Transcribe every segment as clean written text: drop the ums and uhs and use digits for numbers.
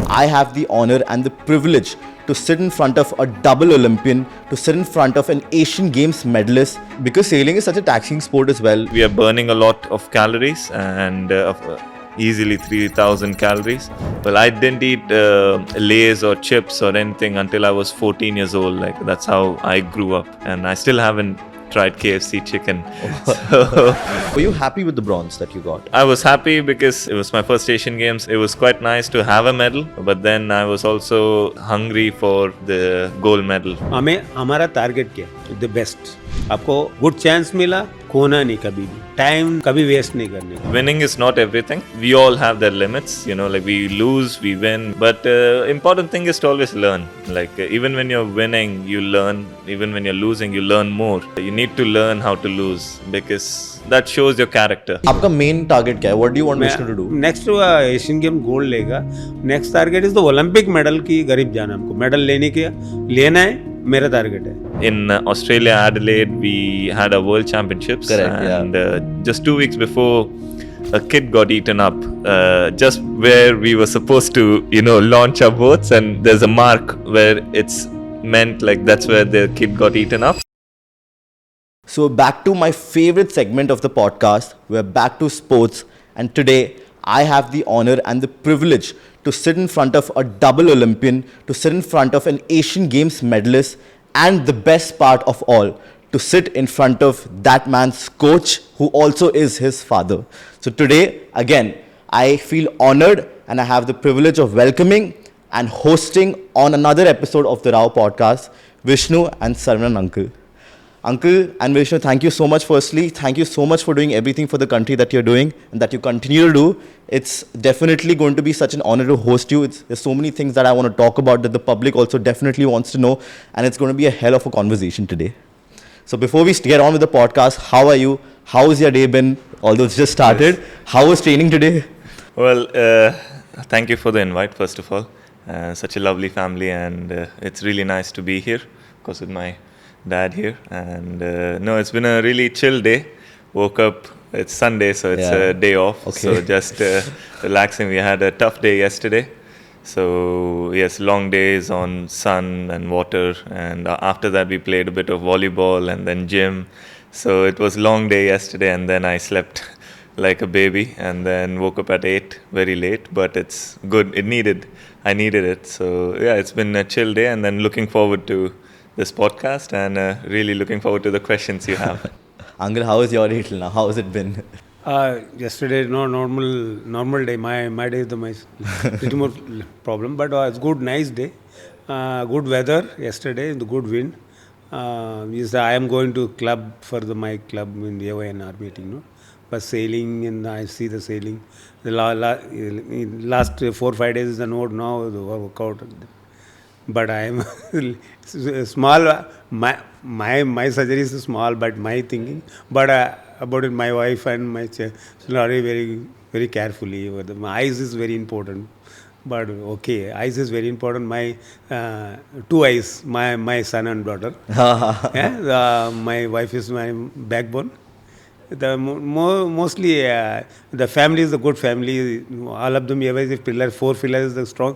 I have the honor and the privilege to sit in front of a double Olympian, to sit in front of an Asian Games medalist, because sailing is such a taxing sport as well. We are burning a lot of calories and easily 3,000 calories. Well, I didn't eat Lays or chips or anything until I was 14 years old. Like, that's how I grew up, and I still haven't tried KFC chicken. So, Were you happy with the bronze that you got? I was happy because it was my first Asian Games. It was quite nice to have a medal, but then I was also hungry for the gold medal. हमें हमारा target क्या है? The best. आपको good chance मिला, खोना नहीं कभी भी. टाइम कभी वेस्ट नहीं करने का. Winning is not everything. We all have their limits, like we lose, we win. But important thing is to always learn. Like even when you're winning, you learn. Even when you're losing, you learn more. You need to learn how to lose because that shows your character. आपका main target क्या है? What do you want Vishnu to do? Next Asian game gold लेगा. Next target is the Olympic medal की करीब जाना. हमको medal लेना है. मेरा टारगेट है. In Australia, Adelaide, we had a World Championships. Correct, and just 2 weeks before, a kid got eaten up just where we were supposed to, launch our boats, and there's a mark where it's meant like that's where the kid got eaten up. So back to my favorite segment of the podcast. We're back to sports, and today I have the honor and the privilege to sit in front of a double Olympian, to sit in front of an Asian Games medalist, and the best part of all, to sit in front of that man's coach, who also is his father. So today, again, I feel honored and I have the privilege of welcoming and hosting on another episode of the Rao Podcast, Vishnu and Saravanan uncle. Uncle and Vishnu, thank you so much firstly. Thank you so much for doing everything for the country that you're doing and that you continue to do. It's definitely going to be such an honor to host you. There's so many things that I want to talk about that the public also definitely wants to know, and it's going to be a hell of a conversation today. So before we get on with the podcast, how are you? How has your day been? Although it's just started. Yes. How was training today? Well, thank you for the invite, first of all. Such a lovely family, and it's really nice to be here, of course, with my dad here. And it's been a really chill day. Woke up, it's Sunday, so it's a day off. Okay. So just relaxing. We had a tough day yesterday. So yes, long days on sun and water, and after that we played a bit of volleyball and then gym. So it was long day yesterday, and then I slept like a baby, and then woke up at 8 very late, but it's good. I needed it. So yeah, it's been a chill day, and then looking forward to this podcast, and really looking forward to the questions you have. Uncle, how is your day till now? How has it been? Yesterday, normal day. My day is the little more problem, but it's good, nice day. Good weather yesterday, the good wind. I am going to club for my club in the AYNR meeting, But sailing, and I see the sailing. The last 4-5 days is the note now, the workout. But I am small. My surgery is small, but my thinking. But about it, my wife and my very, very, very carefully. My eyes is very important. But okay, eyes is very important. My 2 eyes, my son and daughter. My wife is my backbone. Mostly the family is a good family. All of them, every pillar, 4 pillars is strong.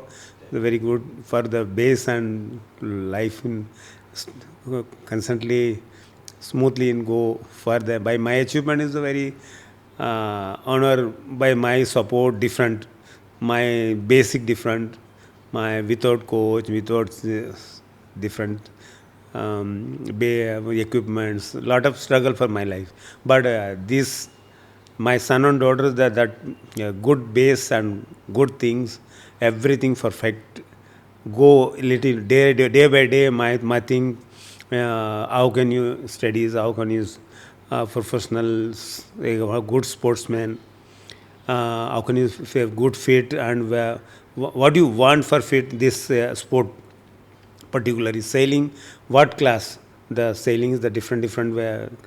Very good for the base and life in constantly smoothly and go further. By my achievement is a very honor. By my support different, my basic different, my without coach, without different equipments, lot of struggle for my life. But this my son and daughters that good base and good things. Everything perfect. Go little day by day. My thing. How can you studies? How can you professionals? Good sportsman. How can you good fit, and what do you want for fit this sport? Particularly sailing. What class? The sailing is the different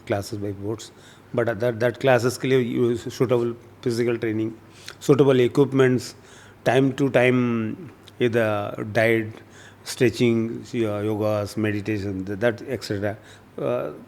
classes by boats. But that classes के लिए you suitable physical training, suitable equipments. Time to time, either diet, stretching, yogas, meditation, that etc.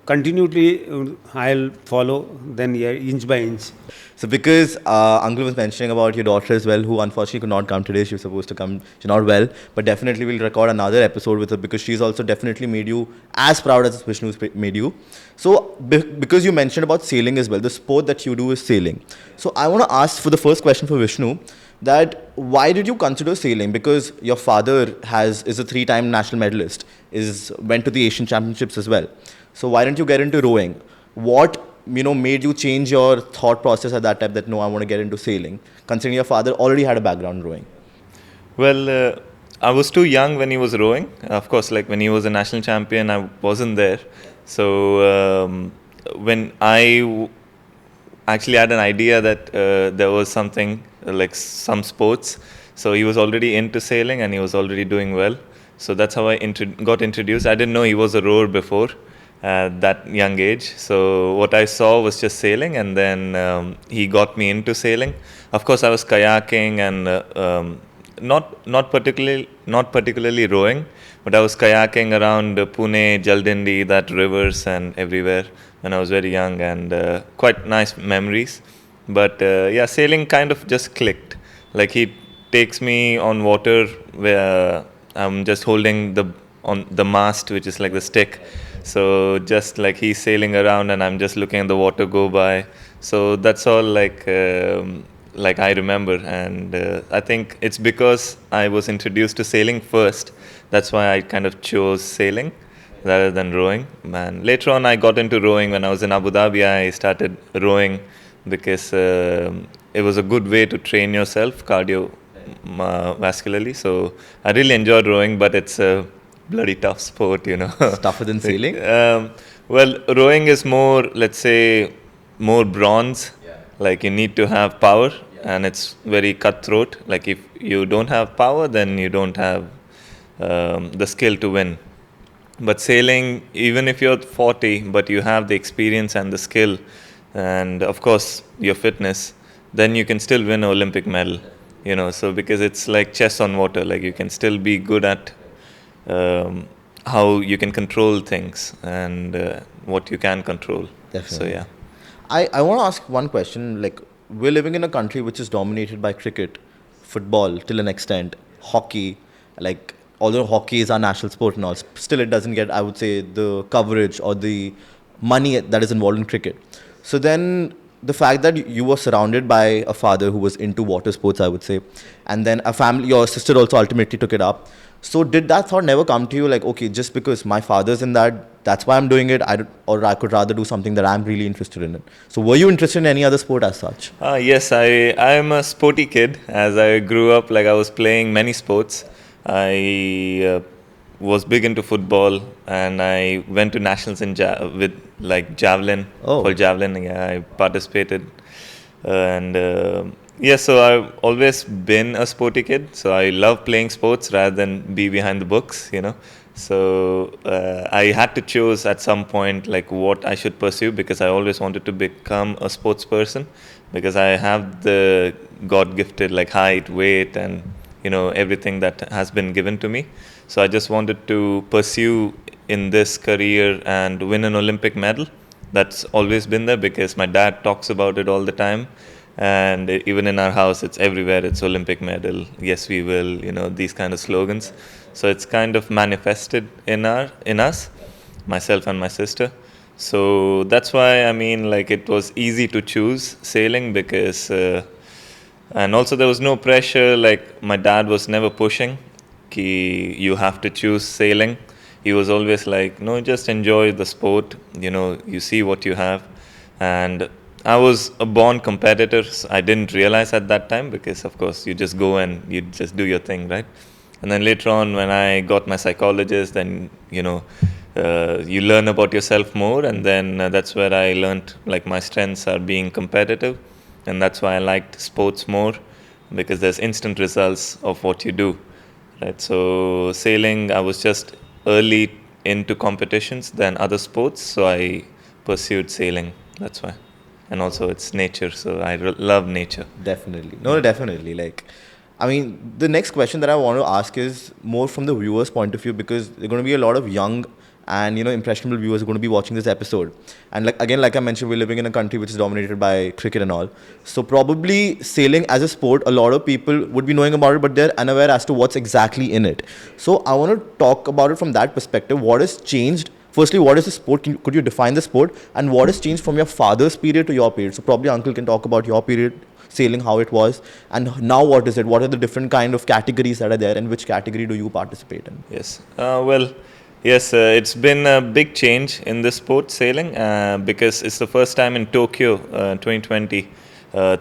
continually I'll follow, then yeah, inch by inch. So because Uncle was mentioning about your daughter as well, who unfortunately could not come today. She was supposed to come. She's not well, but definitely we'll record another episode with her because she's also definitely made you as proud as Vishnu's made you. So because you mentioned about sailing as well, the sport that you do is sailing. So I want to ask for the first question for Vishnu, that why did you consider sailing? Because your father is a 3-time national medalist, went to the Asian Championships as well. So why didn't you get into rowing? What made you change your thought process at that time that no, I want to get into sailing, considering your father already had a background in rowing? Well, I was too young when he was rowing. Of course, like when he was a national champion, I wasn't there. So when I actually had an idea that there was something like some sports, so he was already into sailing and he was already doing well. So that's how I got introduced. I didn't know he was a rower before at that young age. So what I saw was just sailing, and then he got me into sailing. Of course, I was kayaking and not particularly rowing, but I was kayaking around Pune, Jaldindi, that rivers and everywhere when I was very young, and quite nice memories. But yeah, sailing kind of just clicked. Like he takes me on water where I'm just holding on the mast, which is like the stick. So just like he's sailing around and I'm just looking at the water go by. So that's all like I remember, and I think it's because I was introduced to sailing first. That's why I kind of chose sailing rather than rowing. And later on, I got into rowing when I was in Abu Dhabi. I started rowing because it was a good way to train yourself cardiovascularly. So I really enjoyed rowing, but it's a bloody tough sport, It's tougher than sailing? Well, rowing is more, let's say, more bronze. Like you need to have power, and it's very cutthroat. Like if you don't have power, then you don't have the skill to win. But sailing, even if you're 40, but you have the experience and the skill, and of course your fitness, then you can still win an Olympic medal. So because it's like chess on water, like you can still be good at how you can control things and what you can control. Definitely. So yeah. I want to ask one question. Like, we're living in a country which is dominated by cricket, football till an extent, hockey. Like, although hockey is our national sport and all, still it doesn't get, I would say, the coverage or the money that is involved in cricket. So then the fact that you were surrounded by a father who was into water sports, I would say, and then a family, your sister also ultimately took it up. So did that thought never come to you, like, okay, just because my father's in that, that's why I'm doing it, or I could rather do something that I'm really interested in it. So were you interested in any other sport as such? Yes, I'm a sporty kid. As I grew up, like I was playing many sports. I was big into football, and I went to nationals with like javelin. Oh. For javelin, yeah, I participated, and so I've always been a sporty kid. So I love playing sports rather than be behind the books, So I had to choose at some point like what I should pursue, because I always wanted to become a sports person, because I have the God-gifted like height, weight, and everything that has been given to me. So I just wanted to pursue in this career and win an Olympic medal. That's always been there because my dad talks about it all the time. And even in our house, it's everywhere. It's Olympic medal. Yes, we will. These kind of slogans. So it's kind of manifested in us, myself and my sister. So that's why it was easy to choose sailing because, and also there was no pressure. Like my dad was never pushing. You have to choose sailing. He was always like, no, just enjoy the sport. You see what you have, and I was a born competitor. So I didn't realize at that time because, of course, you just go and you just do your thing, right? And then later on, when I got my psychologist, then, you learn about yourself more. And then that's where I learned, like, my strengths are being competitive. And that's why I liked sports more, because there's instant results of what you do, right? So sailing, I was just early into competitions than other sports. So I pursued sailing. That's why. And also it's nature, so I love nature. Definitely. No, definitely. The next question that I want to ask is more from the viewer's point of view, because there are going to be a lot of young and impressionable viewers are going to be watching this episode. And like I mentioned, we're living in a country which is dominated by cricket and all. So probably sailing as a sport, a lot of people would be knowing about it, but they're unaware as to what's exactly in it. So I want to talk about it from that perspective. What has changed? Firstly, what is the sport? Could you define the sport? And what has changed from your father's period to your period? So probably uncle can talk about your period, sailing, how it was, and now what is it? What are the different kind of categories that are there, and which category do you participate in? Yes. Yes, it's been a big change in the sport, sailing, because it's the first time in Tokyo 2020,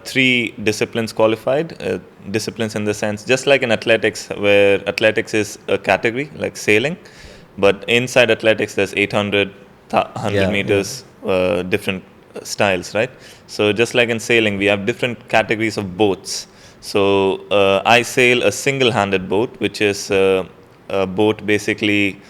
3 disciplines qualified. Disciplines in the sense, just like in athletics, where athletics is a category, like sailing, but inside athletics, there's 800, 100 meters, different styles, right? So just like in sailing, we have different categories of boats. So I sail a single-handed boat, which is a boat basically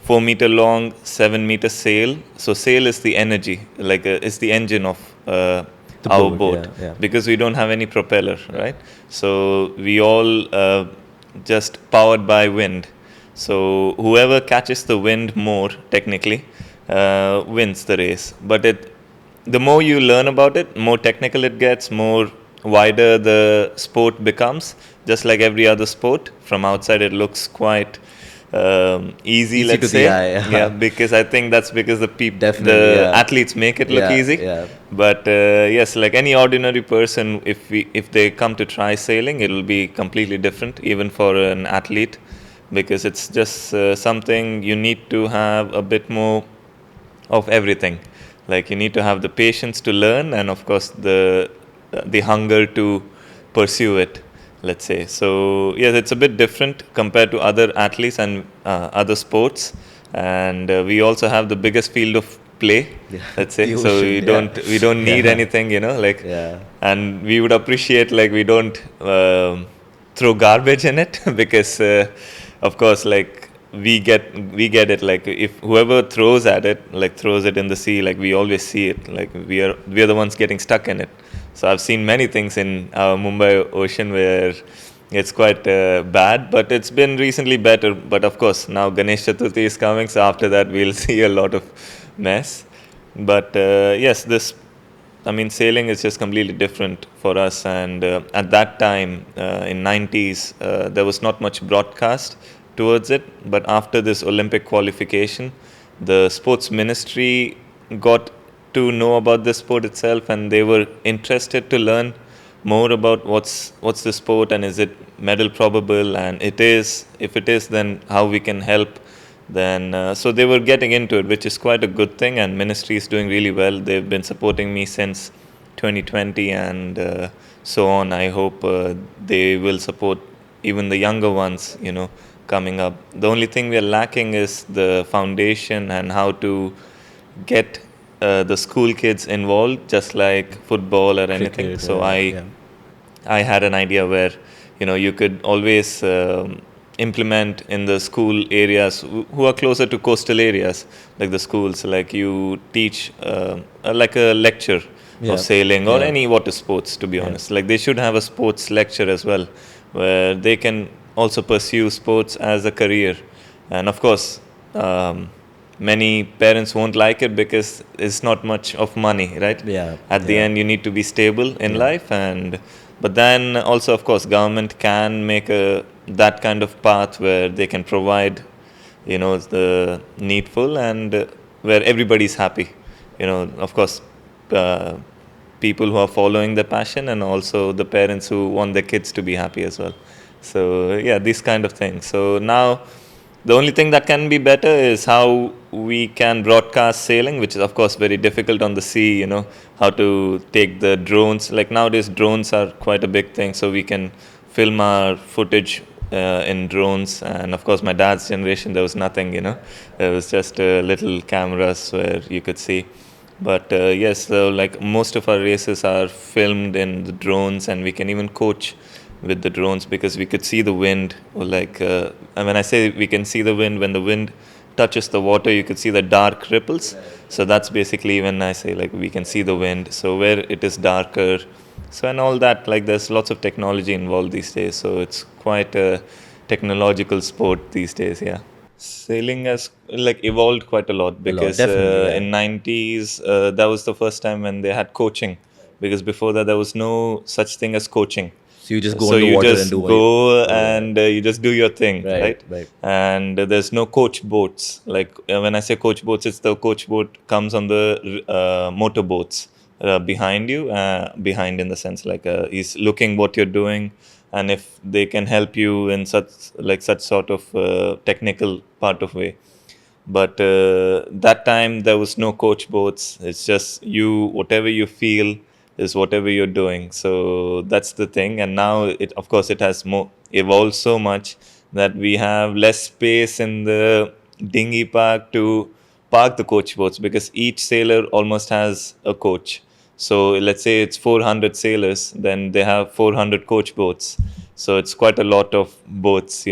4-meter long, 7-meter sail. So sail is the energy, like it's the engine of our boat, because we don't have any propeller, right? So we all just powered by wind. So whoever catches the wind more, technically, wins the race. But the more you learn about it, more technical it gets, more wider the sport becomes. Just like every other sport, from outside it looks quite easy, let's say. Yeah, because I think that's because the athletes make it look easy. Yeah. But yes, like any ordinary person, if they come to try sailing, it will be completely different, even for an athlete, because it's just something you need to have a bit more of everything. Like you need to have the patience to learn, and of course the hunger to pursue it, let's say. So yes, it's a bit different compared to other athletes and other sports, and we also have the biggest field of play, let's say. So we don't need anything, and we would appreciate, like, we don't throw garbage in it because of course, like, we get it, like, if whoever throws at it, like throws it in the sea, like we always see it, like we are the ones getting stuck in it. So I've seen many things in our Mumbai ocean where it's quite bad, but it's been recently better. But of course, now Ganesh Chaturthi is coming, so after that we'll see a lot of mess. But yes, sailing is just completely different for us. And at that time, in 90s, there was not much broadcast towards it. But after this Olympic qualification, the sports ministry got to know about the sport itself, and they were interested to learn more about what's the sport, and is it medal probable, and if it is, then how we can help. Then so they were getting into it, which is quite a good thing, and ministry is doing really well. They've been supporting me since 2020 and so on. I hope they will support even the younger ones, coming up. The only thing we are lacking is the foundation and how to get the school kids involved, just like football or anything. Cricket, so I had an idea where you could always implement in the school areas who are closer to coastal areas, like the schools, like you teach like a lecture of sailing or any water sports, to be honest. Like they should have a sports lecture as well, where they can also pursue sports as a career. And of course, many parents won't like it because it's not much of money, right? At the end, you need to be stable in life, but then also, of course, government can make that kind of path where they can provide, the needful, and where everybody's happy. Of course, people who are following the passion, and also the parents who want their kids to be happy as well. So yeah, these kind of things. So now, the only thing that can be better is how we can broadcast sailing, which is of course very difficult on the sea, how to take the drones. Like nowadays, drones are quite a big thing, so we can film our footage in drones. And of course, my dad's generation, there was nothing, there was just little cameras where you could see. But yes, so like most of our races are filmed in the drones, and we can even coach with the drones because we could see the wind. Or like, and when I say we can see the wind, when the wind touches the water, you could see the dark ripples. So that's basically when I say like we can see the wind. So where it is darker, so and all that, like there's lots of technology involved these days. So it's quite a technological sport these days, yeah. Sailing has like evolved quite a lot because definitely, yeah. in 90s that was the first time when they had coaching, because before that there was no such thing as coaching. So you just go So in the you water and do just what you, go yeah. and you just do your thing, Right, right? right. And there's no coach boats. Like when I say coach boats, it's the coach boat comes on the motor boats behind you, behind in the sense like he's looking what you're doing, and if they can help you in such sort of technical part of way. But that time there was no coach boats. It's just you, whatever you feel is whatever you're doing. So that's the thing. And now it, of course, it has more evolved so much that we have less space in the dinghy park to park the coach boats, because each sailor almost has a coach. So let's say it's 400 sailors, then they have 400 coach boats. So it's quite a lot of boats,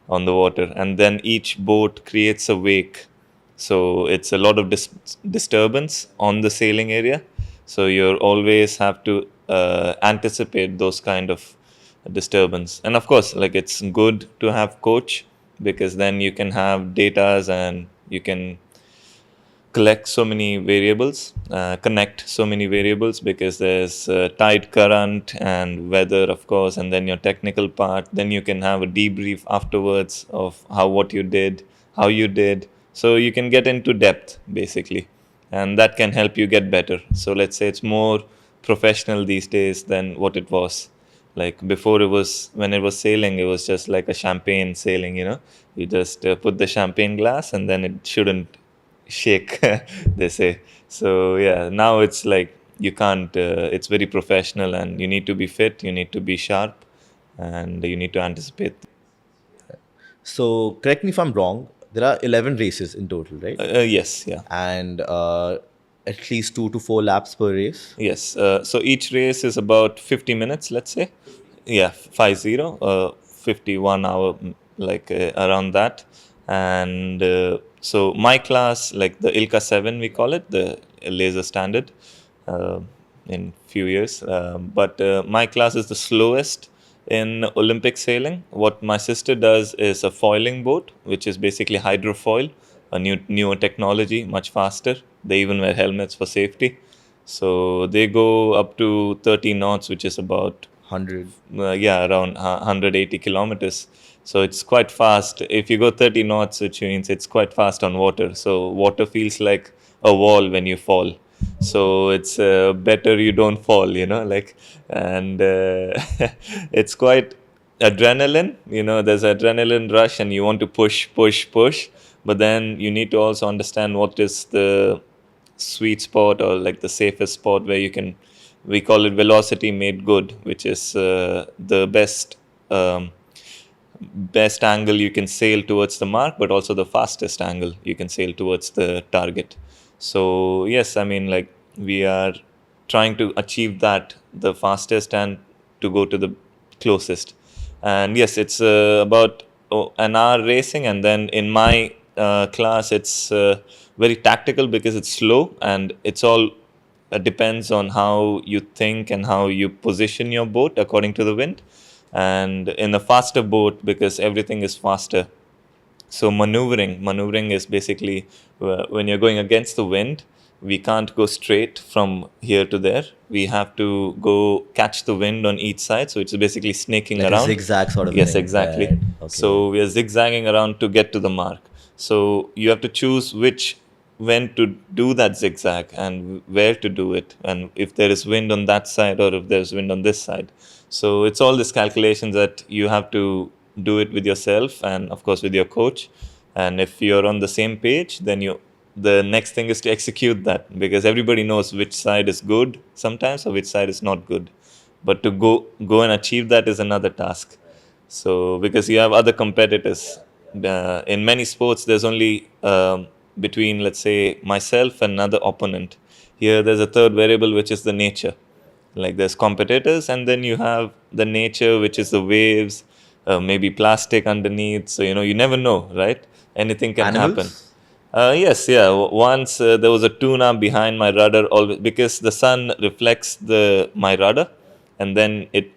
on the water. And then each boat creates a wake. So it's a lot of disturbance on the sailing area. So you always have to anticipate those kind of disturbance. And of course, like it's good to have coach, because then you can have datas and you can collect so many variables, connect so many variables, because there's tide current and weather, of course, and then your technical part. Then you can have a debrief afterwards of what you did, how you did. So you can get into depth basically, and that can help you get better. So let's say it's more professional these days than what it was. Like before, it was when it was sailing, it was just like a champagne sailing. You just put the champagne glass and then it shouldn't shake, they say. So yeah, now it's like you can't, it's very professional, and you need to be fit, you need to be sharp, and you need to anticipate. So correct me if I'm wrong. There are 11 races in total, right? Yes, yeah. And at least 2 to 4 laps per race. Yes. So each race is about 50 minutes, let's say. Yeah, 50, 51 hour, like around that. And so my class, like the ILCA 7, we call it, the laser standard, uh, in few years. But my class is the slowest in Olympic sailing. What my sister does is a foiling boat, which is basically hydrofoil, a newer technology, much faster. They even wear helmets for safety. So they go up to 30 knots, which is about 100. around 180 kilometers. So it's quite fast. If you go 30 knots, which means it's quite fast on water. So water feels like a wall when you fall. So it's better you don't fall, and it's quite adrenaline. There's adrenaline rush, and you want to push, push, push. But then you need to also understand what is the sweet spot, or like the safest spot where we call it velocity made good, which is the best angle you can sail towards the mark, but also the fastest angle you can sail towards the target. So yes, I mean, like we are trying to achieve that, the fastest, and to go to the closest. And yes, it's about an hour racing, and then in my class it's very tactical, because it's slow, and it's all depends on how you think and how you position your boat according to the wind. And in a faster boat, because everything is faster, so maneuvering is basically when you're going against the wind, we can't go straight from here to there. We have to go catch the wind on each side. So it's basically snaking Like a around. zigzag sort of Yes, thing. exactly. Right. Okay. So we are zigzagging around to get to the mark. So you have to choose when to do that zigzag and where to do it, and if there is wind on that side or if there's wind on this side. So it's all these calculations that you have to do it with yourself, and of course with your coach. And if you're on the same page, then the next thing is to execute that, because everybody knows which side is good sometimes or which side is not good. But to go and achieve that is another task. So because you have other competitors, in many sports there's only between, let's say, myself and another opponent. Here there's a third variable, which is the nature. Like there's competitors, and then you have the nature, which is the waves, maybe plastic underneath. So you never know, right? Anything can happen. Animals? Yes, yeah. Once there was a tuna behind my rudder, always, because the sun reflects my rudder, and then it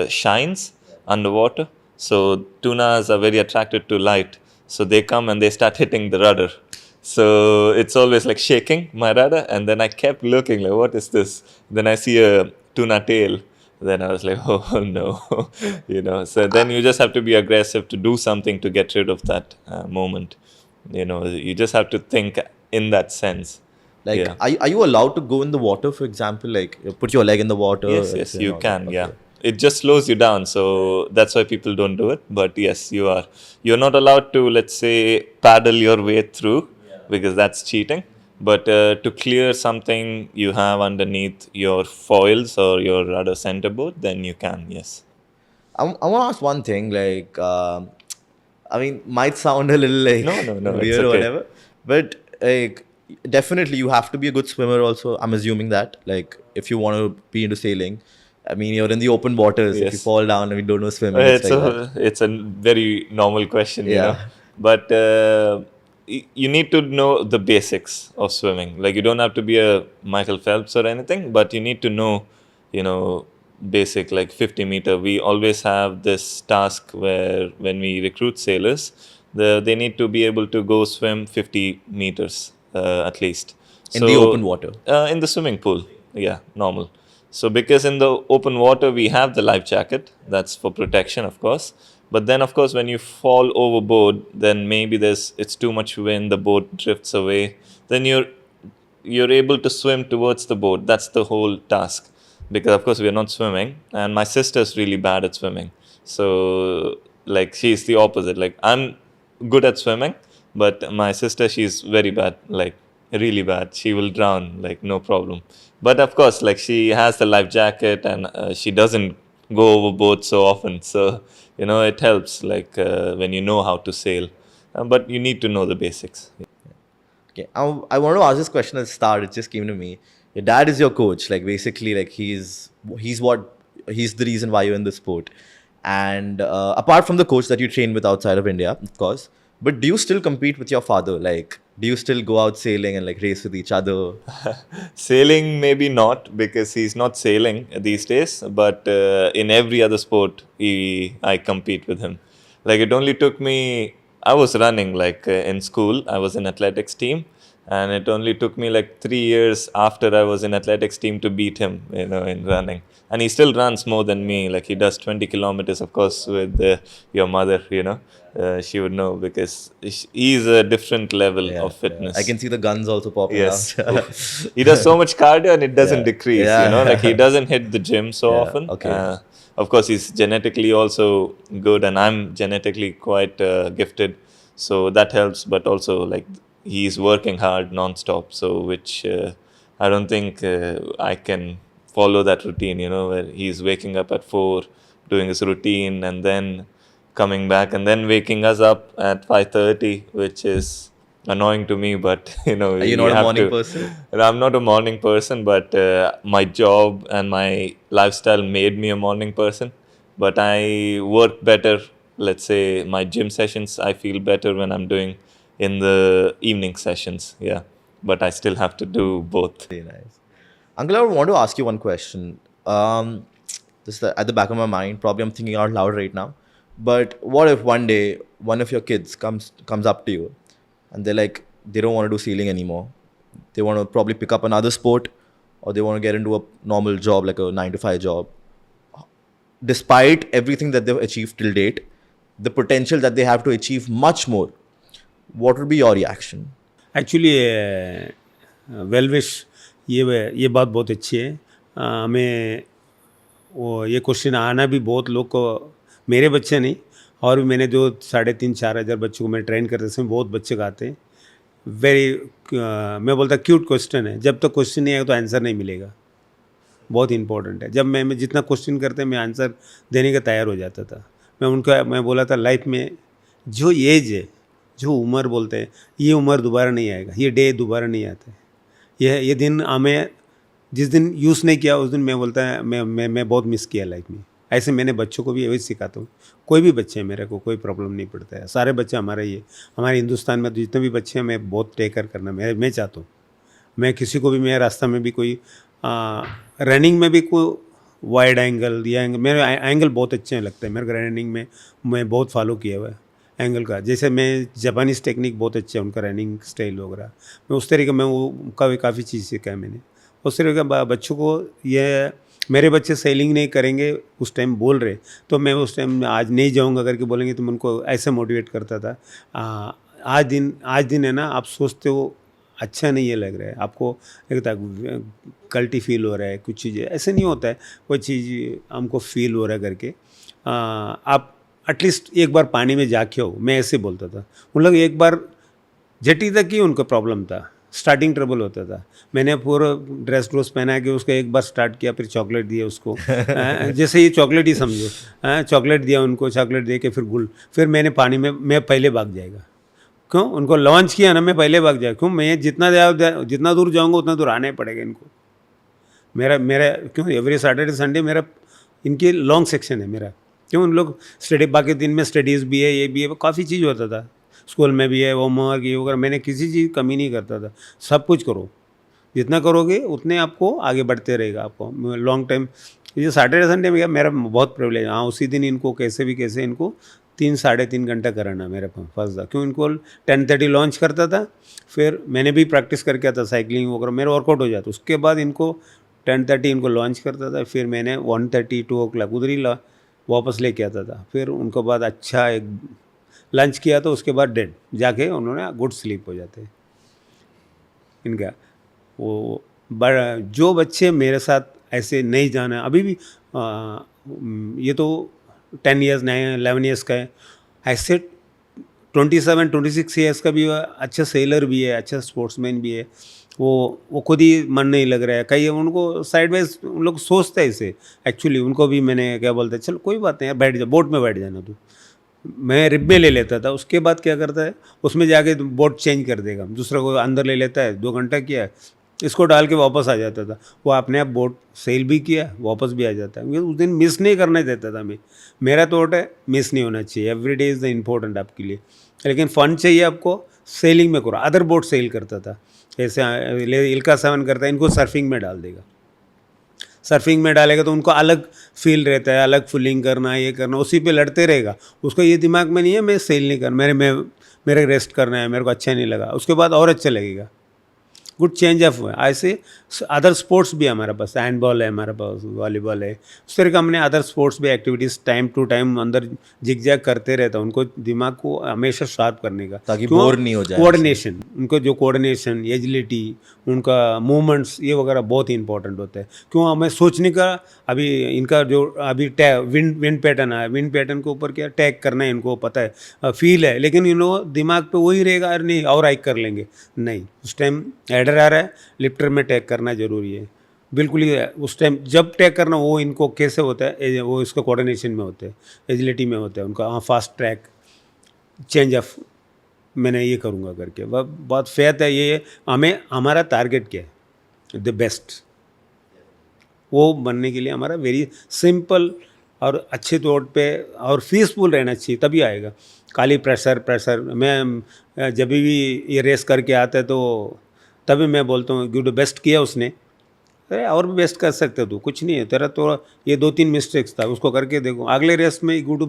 shines underwater. So tunas are very attracted to light. So they come and they start hitting the rudder. So it's always like shaking my rudder, and then I kept looking like, what is this? Then I see a tuna tail. Then I was like, oh no, So then you just have to be aggressive to do something to get rid of that moment. You just have to think in that sense. Like, Yeah. are you allowed to go in the water, for example? Like, you put your leg in the water? Yes, and you all can. that? Yeah, Okay. it just slows you down, so that's why people don't do it. But yes, you are. You're not allowed to, let's say, paddle your way through, because that's cheating. But to clear something you have underneath your foils or your rudder centerboard, then you can. Yes. I want to ask one thing. Like, I mean, might sound a little like No, it's weird or okay. whatever, but like, definitely you have to be a good swimmer. Also, I'm assuming that, like, if you want to be into sailing, I mean, you're in the open waters. If you Yes. fall down and you don't know swimming, it's like that. It's a very normal question, Yeah. But you need to know the basics of swimming. Like, you don't have to be a Michael Phelps or anything, but you need to know, basic, like 50-meter. We always have this task where when we recruit sailors, they need to be able to go swim 50 meters at least. In the open water. In the swimming pool, yeah, normal. So because in the open water we have the life jacket, that's for protection, of course. But then, of course, when you fall overboard, then maybe it's too much wind, the boat drifts away. Then you're able to swim towards the boat. That's the whole task. Because of course we are not swimming, and my sister's really bad at swimming. So like she's the opposite. Like I'm good at swimming, but my sister, she's very bad, like really bad. She will drown, like no problem. But of course, like she has the life jacket, and she doesn't go overboard so often. So it helps, like when you know how to sail. But you need to know the basics. Okay, I want to ask this question at the start. It just came to me. Your dad is your coach. Like, basically, like he's the reason why you're in the sport. And apart from the coach that you train with outside of India, of course, but do you still compete with your father? Like, do you still go out sailing and like race with each other? Sailing, maybe not, because he's not sailing these days. But in every other sport, I compete with him. Like it only took me. I was running like in school. I was in athletics team, and it only took me like 3 years after I was in athletics team to beat him. In running, and he still runs more than me. Like he does 20 kilometers, of course, with your mother. She would know because he's a different level of fitness. I can see the guns also popping Yes. out. He does so much cardio and it doesn't Yeah. decrease, Yeah. like he doesn't hit the gym so Yeah, often. okay. Of course, he's genetically also good, and I'm genetically quite gifted. So that helps, but also like he's working hard non-stop. So which I don't think I can follow that routine, where he's waking up at 4, doing his routine, and then coming back and then waking us up at 5:30, which is annoying to me. But Are you not a morning person? I'm not a morning person, but my job and my lifestyle made me a morning person. But I work better. Let's say my gym sessions, I feel better when I'm doing in the evening sessions. Yeah, but I still have to do both. Very nice. Uncle, I want to ask you one question. Just at the back of my mind, probably I'm thinking out loud right now. But what if one day one of your kids comes up to you and they're like, they don't want to do sailing anymore. They want to probably pick up another sport, or they want to get into a normal job, like a 9 to 5 job. Despite everything that they've achieved till date, the potential that they have to achieve much more, what would be your reaction? Actually well wish ये बात बहुत अच्छी है. हमें वो ये question आना भी बहुत लोग को, मेरे बच्चे नहीं, और भी मैंने जो 3,500-4,000 बच्चों को मैं ट्रेन करते हैं, बहुत बच्चे का आते हैं. वेरी मैं बोलता क्यूट क्वेश्चन है. जब तक क्वेश्चन नहीं आएगा तो आंसर नहीं मिलेगा. बहुत इंपॉर्टेंट है. जब मैं जितना क्वेश्चन करते मैं आंसर देने का तैयार हो जाता था. मैं बोला था लाइफ में जो एज है, जो उम्र बोलते हैं, ये उम्र दोबारा नहीं आएगा, ये डे दोबारा नहीं आता है. ये दिन हमें जिस दिन यूज़ नहीं किया उस दिन मैं बोलता है मैं बहुत मिस किया लाइफ में. ऐसे मैंने बच्चों को भी वही सिखाता हूँ. कोई भी बच्चे हैं, मेरे को कोई प्रॉब्लम नहीं पड़ता है. सारे बच्चे हमारे ये हमारे हिंदुस्तान में जितने भी बच्चे हैं, मैं बहुत टेक केयर करना मैं चाहता हूँ. मैं किसी को भी, मेरे रास्ता में भी कोई रनिंग में भी कोई वाइड एंगल या मेरे एंगल बहुत अच्छे लगते हैं. मेरे को रनिंग में मैं बहुत फॉलो किया हुआ है. एंगल का। जैसे मैं जापानीज़ टेक्निक बहुत अच्छा है उनका, रनिंग स्टाइल वगैरह, मैं उस तरीके में वो काफ़ी चीज़ सीखा है मैंने। उस तरीके का बच्चों को ये, मेरे बच्चे सेलिंग नहीं करेंगे उस टाइम बोल रहे, तो मैं उस टाइम आज नहीं जाऊंगा करके बोलेंगे, तो मैं उनको ऐसे मोटिवेट करता था। आज दिन है ना, आप सोचते हो अच्छा नहीं ये लग रहा है आपको, लगता कल्टी फील हो रहा है, कुछ चीज़ें ऐसे नहीं होता है, कोई चीज़ हमको फील हो रहा है करके आप एटलीस्ट एक बार पानी में जाके हो, मैं ऐसे बोलता था। उन लोग एक बार जेटी तक ही उनका प्रॉब्लम था, स्टार्टिंग ट्रबल होता था। मैंने पूरा ड्रेस पहना के उसको एक बार स्टार्ट किया, फिर चॉकलेट दिया उसको जैसे ये चॉकलेट ही समझो, चॉकलेट दिया उनको, चॉकलेट दे के फिर फिर मैंने पानी में, मैं पहले भाग जाएगा। क्यों? उनको लॉन्च किया ना, मैं पहले भाग जाएगा। क्यों? मैं जितना दूर जाऊँगा उतना दूर आना ही पड़ेगा इनको। मेरा क्यों एवरी सैटरडे संडे मेरा इनके लॉन्ग सेक्शन है मेरा। क्यों? उन लोग स्टडी, बाकी दिन में स्टडीज़ भी है, ये भी है, काफ़ी चीज़ होता था, स्कूल में भी है, होमवर्क ये वगैरह, मैंने किसी चीज़ कमी नहीं करता था। सब कुछ करो, जितना करोगे उतने आपको आगे बढ़ते रहेगा आपको लॉन्ग टाइम। ये सैटरडे संडे में मेरा बहुत प्रिविलेज। हाँ, उसी दिन इनको कैसे इनको 3-3.5 घंटा कराना मेरा फर्स्ट था। क्यों? इनको 10:30 लॉन्च करता था, फिर मैंने भी प्रैक्टिस करके आता, साइकिलिंग वगैरह मेरा वर्कआउट हो जाता। उसके बाद इनको 10:30 इनको लॉन्च करता था, फिर मैंने 1:30-2 उधर ही वापस लेके आता था। फिर उनको बाद अच्छा एक लंच किया, तो उसके बाद डेड जाके उन्होंने गुड स्लीप हो जाते इनका। वो जो बच्चे मेरे साथ ऐसे नहीं जाना अभी भी, ये तो 10 ईयर्स 11 ईयर्स का है, ऐसे 27-26 ईयर्स का भी अच्छा सेलर भी है, अच्छा स्पोर्ट्समैन भी है। वो खुद ही मन नहीं लग रहा है, कहीं उनको साइड वाइज उन लोग सोचते हैं इसे। एक्चुअली उनको भी मैंने क्या बोलता है, चलो कोई बात नहीं यार, बैठ जा, बोट में बैठ जाना तू। मैं रिब में ले लेता था, उसके बाद क्या करता है, उसमें जाके बोट चेंज कर देगा, दूसरा को अंदर ले लेता है, 2 घंटा किया, इसको डाल के वापस आ जाता था। वो अपने आप बोट सेल भी किया, वापस भी आ जाता है। उस दिन मिस नहीं करने देता था मैं। मेरा थॉट है मिस नहीं होना चाहिए, every day is the important आपके लिए, लेकिन फ़न चाहिए आपको, सेलिंग में करो। अदर बोट सेल करता था, ऐसे इल्का 7 करता है, इनको सर्फिंग में डाल देगा। सर्फिंग में डालेगा तो उनको अलग फील रहता है, अलग फुलिंग करना, ये करना, उसी पे लड़ते रहेगा। उसको ये दिमाग में नहीं है मैं सेल नहीं करना, मेरे रेस्ट करना है, मेरे को अच्छा नहीं लगा, उसके बाद और अच्छा लगेगा। गुड चेंज ऑफ हुआ। ऐसे अदर स्पोर्ट्स भी हमारे पास, हैंडबॉल है हमारे पास, वॉलीबॉल है, उस तरह का हमने अदर स्पोर्ट्स भी एक्टिविटीज़ टाइम टू टाइम अंदर जिग-जैग करते रहता हूँ, उनको दिमाग को हमेशा शार्प करने का, ताकि बोर नहीं हो जाए। कोऑर्डिनेशन, उनको जो कोऑर्डिनेशन, एजिलिटी, उनका मूवमेंट्स, ये वगैरह बहुत ही इंपॉर्टेंट होता है। क्यों? हमें सोचने का, अभी इनका जो अभी विंड पैटर्न है, विंड पैटर्न के ऊपर क्या टैग करना है इनको पता है, फील है, लेकिन इन लोग दिमाग पे वही रहेगा, अरे नहीं और हाइक कर लेंगे, नहीं, उस टाइम एडर आ रहा है, लिफ्टर में टैग करना ज़रूरी है, बिल्कुल ही उस टाइम जब टैग करना, वो इनको कैसे होता है, वो इसका कोऑर्डिनेशन में होता है, एजिलिटी में होता है उनका। हाँ, फास्ट ट्रैक, चेंज ऑफ, मैंने ये करूँगा करके, वह बहुत फेथ है। ये हमें, हमारा टारगेट क्या है, द बेस्ट, वो बनने के लिए हमारा वेरी सिंपल और अच्छे तौर पे और पीसफुल रहना चाहिए, तभी आएगा। खाली प्रेशर मैं जब भी ये रेस करके आता है तो तभी मैं बोलता हूँ गुड बेस्ट किया उसने, अरे और भी बेस्ट कर सकते तू, कुछ नहीं है तेरा, तो ये 2-3 मिस्टेक्स था, उसको करके देखो, अगले रेस में गुड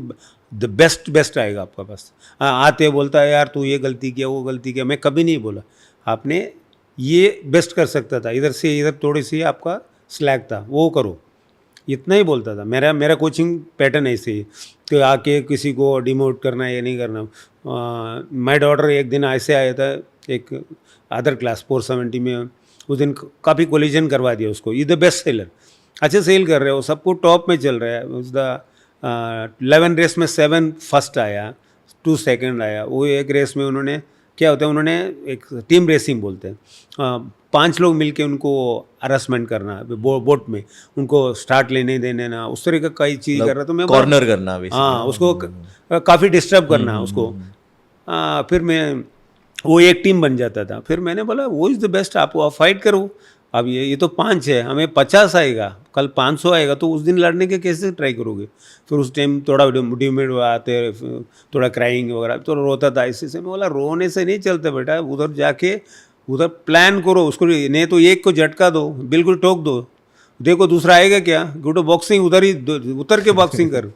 द बेस्ट आएगा आपका पास। आते बोलता है यार तू ये गलती किया, वो गलती किया, मैं कभी नहीं बोला, आपने ये बेस्ट कर सकता था, इधर से इधर थोड़ी सी आपका स्लैग था, वो करो, इतना ही बोलता था। मेरा कोचिंग पैटर्न ऐसे ही कि आके किसी को डिमोट करना, ये नहीं करना। माय डॉटर एक दिन ऐसे आया था, एक अदर क्लास 470 में, उस दिन काफ़ी कोलिजन करवा दिया उसको। ये द बेस्ट सेलर, अच्छे सेल कर रहे हो, सबको टॉप में चल रहा है। उस द 11 रेस में 7 फर्स्ट आया, 2 सेकंड आया। वो एक रेस में उन्होंने क्या होता है, उन्होंने एक टीम रेसिंग बोलते हैं, 5 लोग मिलके उनको हरासमेंट करना बोट में, उनको स्टार्ट लेने देने ना, उस तरह का कई चीज़ कर रहा, तो मैं कॉर्नर करना, हाँ, उसको काफ़ी डिस्टर्ब करना उसको। फिर मैं, वो एक टीम बन जाता था। फिर मैंने बोला वो इज़ द बेस्ट, आप फाइट करो। अब ये तो 5 है, हमें 50 आएगा, कल 500 आएगा, तो उस दिन लड़ने के कैसे ट्राई करोगे। फिर उस टाइम थोड़ा डिमेट आते, थोड़ा क्राइंग वगैरह, तो रोता था। इसी से मैं बोला रोने से नहीं चलते बेटा, उधर जाके उधर प्लान करो उसको, नहीं तो एक को झटका दो, बिल्कुल ठोक दो, देखो दूसरा आएगा क्या, गुड बॉक्सिंग, उधर ही उतर के बॉक्सिंग कर,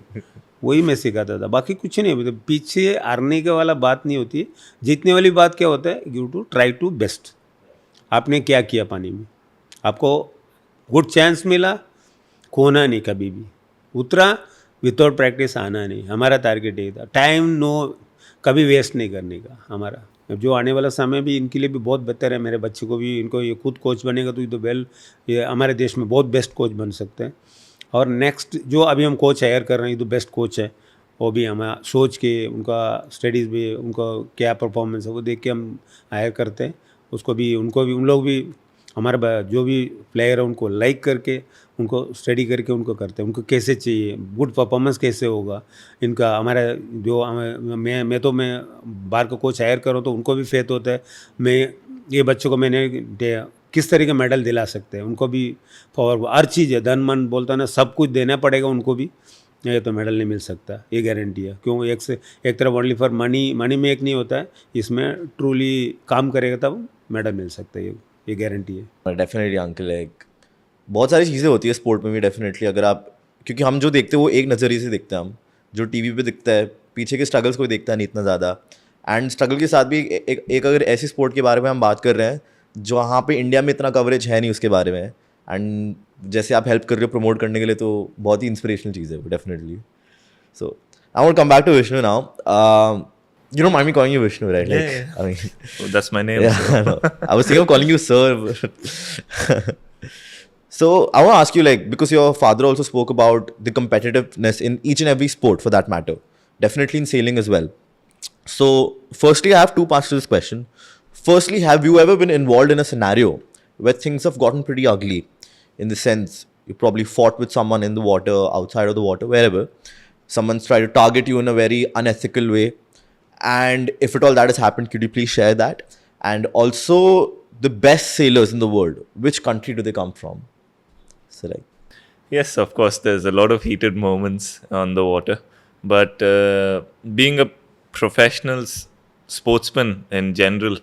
वही मैं सिखाता था, बाकी कुछ नहीं। मतलब पीछे हारने के वाला बात नहीं होती है, जीतने वाली बात क्या होता है, you to try to best. आपने क्या किया पानी में, आपको गुड चांस मिला, खोना नहीं कभी भी, उतरा, विदाउट प्रैक्टिस आना नहीं। हमारा टारगेट यही था, टाइम नो कभी वेस्ट नहीं करने का हमारा। जो आने वाला समय भी इनके लिए भी बहुत बेहतर है, मेरे बच्चे को भी, इनको ये खुद कोच बनेगा तो ये तो ये हमारे देश में बहुत बेस्ट कोच बन सकते हैं। और नेक्स्ट जो अभी हम कोच हायर कर रहे हैं, ये तो बेस्ट कोच है, वो भी हम सोच के उनका स्टडीज़ भी, उनका क्या परफॉर्मेंस है वो देख के हम हायर करते हैं। उनको भी उन लोग भी हमारे जो भी प्लेयर है उनको लाइक करके, उनको स्टडी करके उनको करते हैं, उनको कैसे चाहिए, गुड परफॉर्मेंस कैसे होगा इनका। हमारा जो मैं बाहर का कोच हायर करूँ तो उनको भी फेथ होता है, मैं ये बच्चों को मैंने किस तरह के मेडल दिला सकते हैं, उनको भी फॉर हर चीज़ है, धन मन बोलता है ना, सब कुछ देना पड़ेगा उनको भी, ये तो मेडल नहीं मिल सकता, ये गारंटी है। क्यों, एक तरफ ओनली फॉर मनी में एक नहीं होता है, इसमें ट्रूली काम करेगा तब मेडल मिल सकता है, ये गारंटी है। डेफिनेटली अंकल, एक बहुत सारी चीज़ें होती है स्पोर्ट में भी डेफिनेटली। अगर आप, क्योंकि हम जो देखते हैं वो एक नज़रिए से देखते हैं, हम जो टीवी पे दिखता है, पीछे के स्ट्रगल्स कोई देखता नहीं इतना ज़्यादा। एंड स्ट्रगल के साथ भी एक अगर ऐसी स्पोर्ट के बारे में हम बात कर रहे हैं जो वहाँ पे इंडिया में इतना कवरेज है नहीं उसके बारे में, एंड जैसे आप हेल्प कर रहे हो प्रमोट करने के लिए, तो बहुत ही इंस्पिरेशनल चीज़ है वो definitely. So I want come back to Vishnu now. You don't mind me calling you Vishnu, right? Like, Yeah. I mean, That's my name. yeah, so. I know. I was thinking of calling you sir. So I want to ask you, like, because your father also spoke about the competitiveness in each and every sport, for that matter, definitely in sailing as well. So, firstly, I have two parts to this question. Firstly, have you ever been involved in a scenario where things have gotten pretty ugly? In the sense, you probably fought with someone in the water, outside of the water, wherever. Someone's tried to target you in a very unethical way. And if at all that has happened, could you please share that? And also, the best sailors in the world, which country do they come from? So, like, Yes, of course, there's a lot of heated moments on the water. But being a professional sportsman in general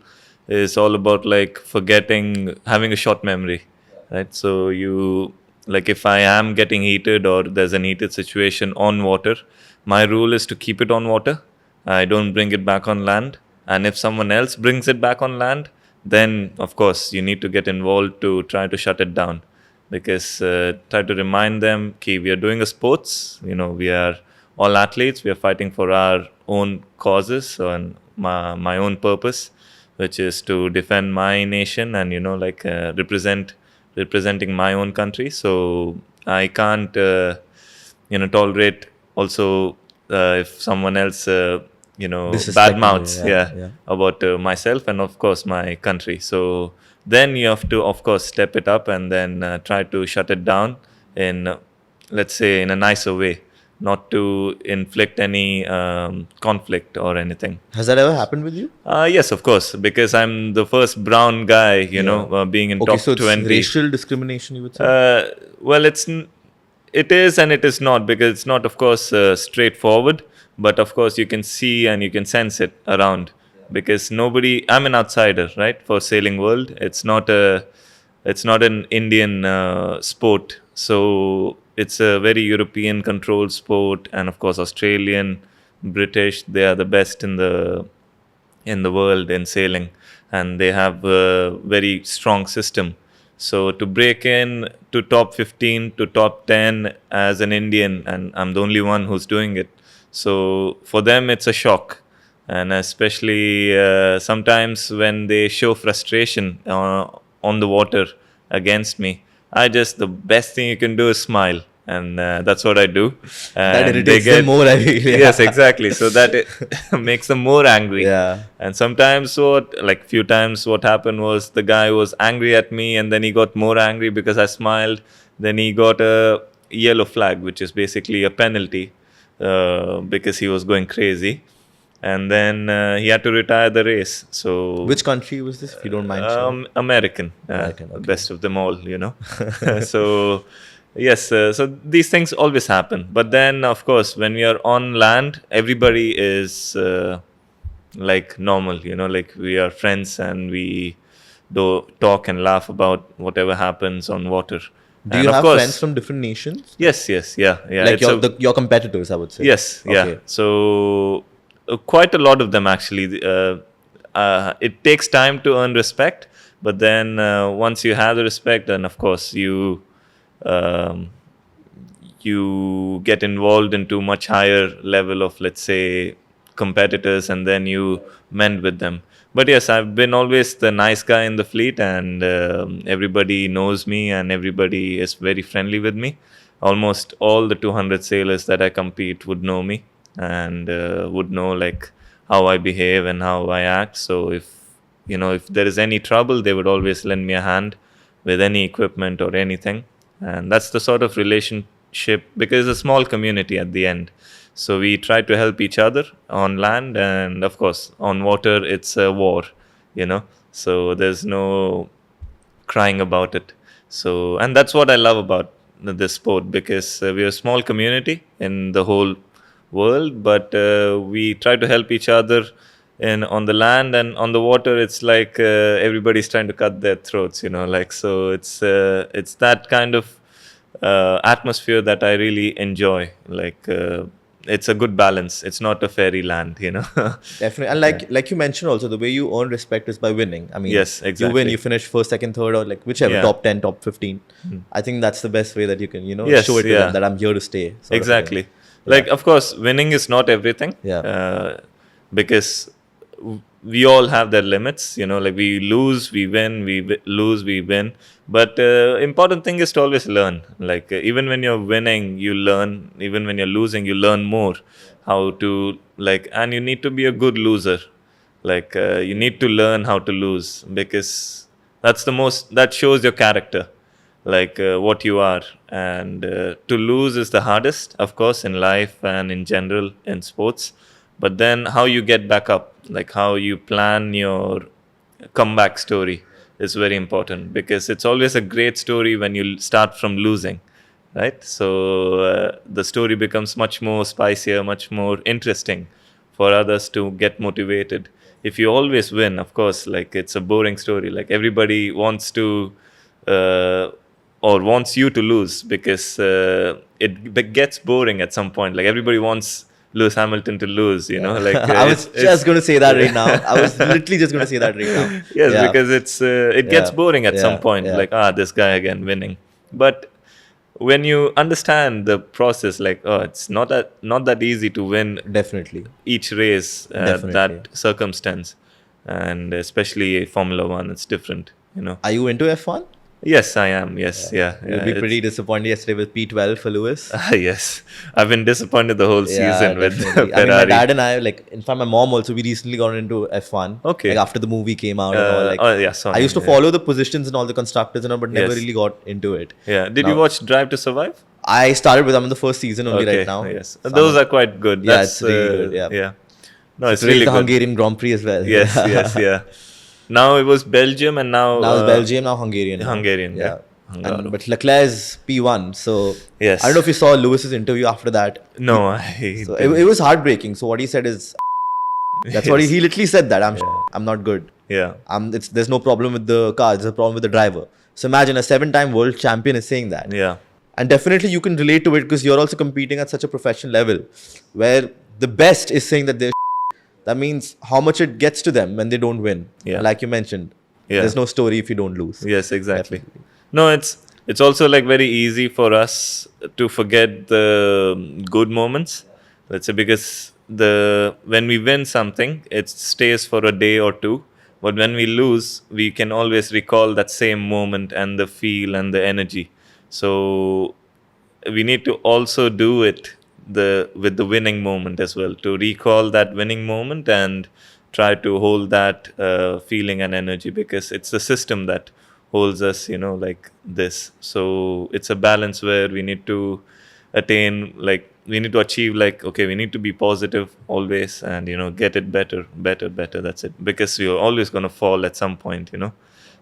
is all about like forgetting, having a short memory, right? So like if I am getting heated or there's an heated situation on water, my rule is to keep it on water. I don't bring it back on land. And if someone else brings it back on land, then of course you need to get involved to try to shut it down. Because try to remind them that we are doing a sports, we are all athletes, we are fighting for our own causes and my own purpose, which is to defend my nation and like representing my own country. So I can't tolerate also if someone else Disrespect bad me, mouths yeah. about myself and of course my country. So then you have to of course step it up and then try to shut it down in let's say in a nicer way, not to inflict any conflict or anything. has that ever happened with you? Yes, of course, because I'm the first brown guy being in Okay, top so it's 20. racial discrimination, you would say? Well, it is and it is not, because it's not of course straightforward, but of course you can see and you can sense it around, because I'm an outsider, right, for sailing world. It's not an Indian sport, so it's a very European controlled sport, and of course Australian, British, they are the best in the world in sailing, and they have a very strong system. So to break in to top 15 to top 10 as an Indian, and I'm the only one who's doing it, so for them it's a shock. And especially sometimes when they show frustration on the water against me, the best thing you can do is smile, and that's what I do. That And irritates them more, I feel. Yes, exactly. So that it makes them more angry. Yeah. And sometimes few times what happened was the guy was angry at me, and then he got more angry because I smiled. Then he got a yellow flag, which is basically a penalty because he was going crazy. And then he had to retire the race. So Which country was this, if you don't mind sharing? American, American, okay. best of them all, So yes, so these things always happen. But then of course when we are on land, everybody is like normal, like we are friends and we do talk and laugh about whatever happens on water. Do And you of have course, friends from different nations? Yes, yeah. Like your competitors, I would say. Yes, yeah. Okay. So quite a lot of them actually. It takes time to earn respect, but then once you have the respect, then of course um, you get involved into much higher level of, let's say, competitors, and then you mend with them. But yes, I've been always the nice guy in the fleet, and everybody knows me, and everybody is very friendly with me. Almost all the 200 sailors that I compete would know me, and would know like how I behave and how I act. So if there is any trouble, they would always lend me a hand with any equipment or anything. And that's the sort of relationship, because it's a small community at the end. So we try to help each other on land, and of course on water it's a war. So there's no crying about it. So, and that's what I love about this sport, because we're a small community in the whole world, but we try to help each other on the land, and on the water it's like everybody's trying to cut their throats, like. So it's that kind of atmosphere that I really enjoy, like. It's a good balance. It's not a fairy land. Definitely. And like you mentioned also, the way you earn respect is by winning. I mean, Yes, you exactly. win, you finish first, second, third, or like whichever, Yeah. top 10, top 15. I think that's the best way that you can, Yes, show it to yeah. them that I'm here to stay. sort of thing. Exactly. Like, of course, winning is not everything. Yeah. Because we all have their limits. Like we lose, we win, lose, we win. But important thing is to always learn. Like even when you're winning, you learn. Even when you're losing, you learn more how to and you need to be a good loser. Like you need to learn how to lose, because that shows your character, like what you are. And to lose is the hardest, of course, in life and in general in sports. But then how you get back up, like how you plan your comeback story, is very important, because it's always a great story when you start from losing, right? So the story becomes much more spicier, much more interesting for others to get motivated. If you always win, of course, like it's a boring story. Like everybody wants to or wants you to lose, because it gets boring at some point. Like everybody wants Lewis Hamilton to lose, like I was just going to say that right now. I was literally just going to say that right now. Yes, Yeah. because it gets boring at some point. Yeah. Like, this guy again winning. But when you understand the process, like, it's not that easy to win Definitely. each race, Definitely. that circumstance, and especially Formula One, it's different. Are you into F1? Yes, I am. Yes, yeah. You'll be pretty disappointed yesterday with P12 for Lewis. Yes, I've been disappointed the whole season with definitely. Ferrari. I mean, my dad and I, like, in fact, my mom also, we recently got into F1. Okay. Like, after the movie came out and all. Like, Sony, I used to follow the positions and all the constructors and all, but never Yes. really got into it. Yeah. Did you Now- watch Drive to Survive? I started with them in the first season only right now. Yes. So Those I'm- are quite good. Yeah, That's, it's really good, yeah. Yeah. No, it's Today's really the good. Hungarian Grand Prix as well. Yes, yes, yeah. Now it was Belgium, and now Now it's Belgium, now Hungarian. Hungarian, yeah. And, but Leclerc is P1, so Yes. I don't know if you saw Lewis's interview after that. No, So it was heartbreaking. So what he said is, that's what he literally said that I'm not good. Yeah. There's no problem with the car. There's a problem with the driver. So imagine a 7-time world champion is saying that. Yeah. And definitely you can relate to it because you're also competing at such a professional level where the best is saying that they're that means how much it gets to them when they don't win. Yeah. Like you mentioned, Yeah. there's no story if you don't lose. Yes, exactly. Definitely. No, it's also like very easy for us to forget the good moments. Let's say, because when we win something, it stays for a day or two. But when we lose, we can always recall that same moment and the feel and the energy. So we need to also do it with the winning moment as well, to recall that winning moment and try to hold that feeling and energy, because it's the system that holds us, like this. So it's a balance where we need to attain, like we need to achieve, like, okay, we need to be positive always and, get it better. That's it. Because you're always going to fall at some point,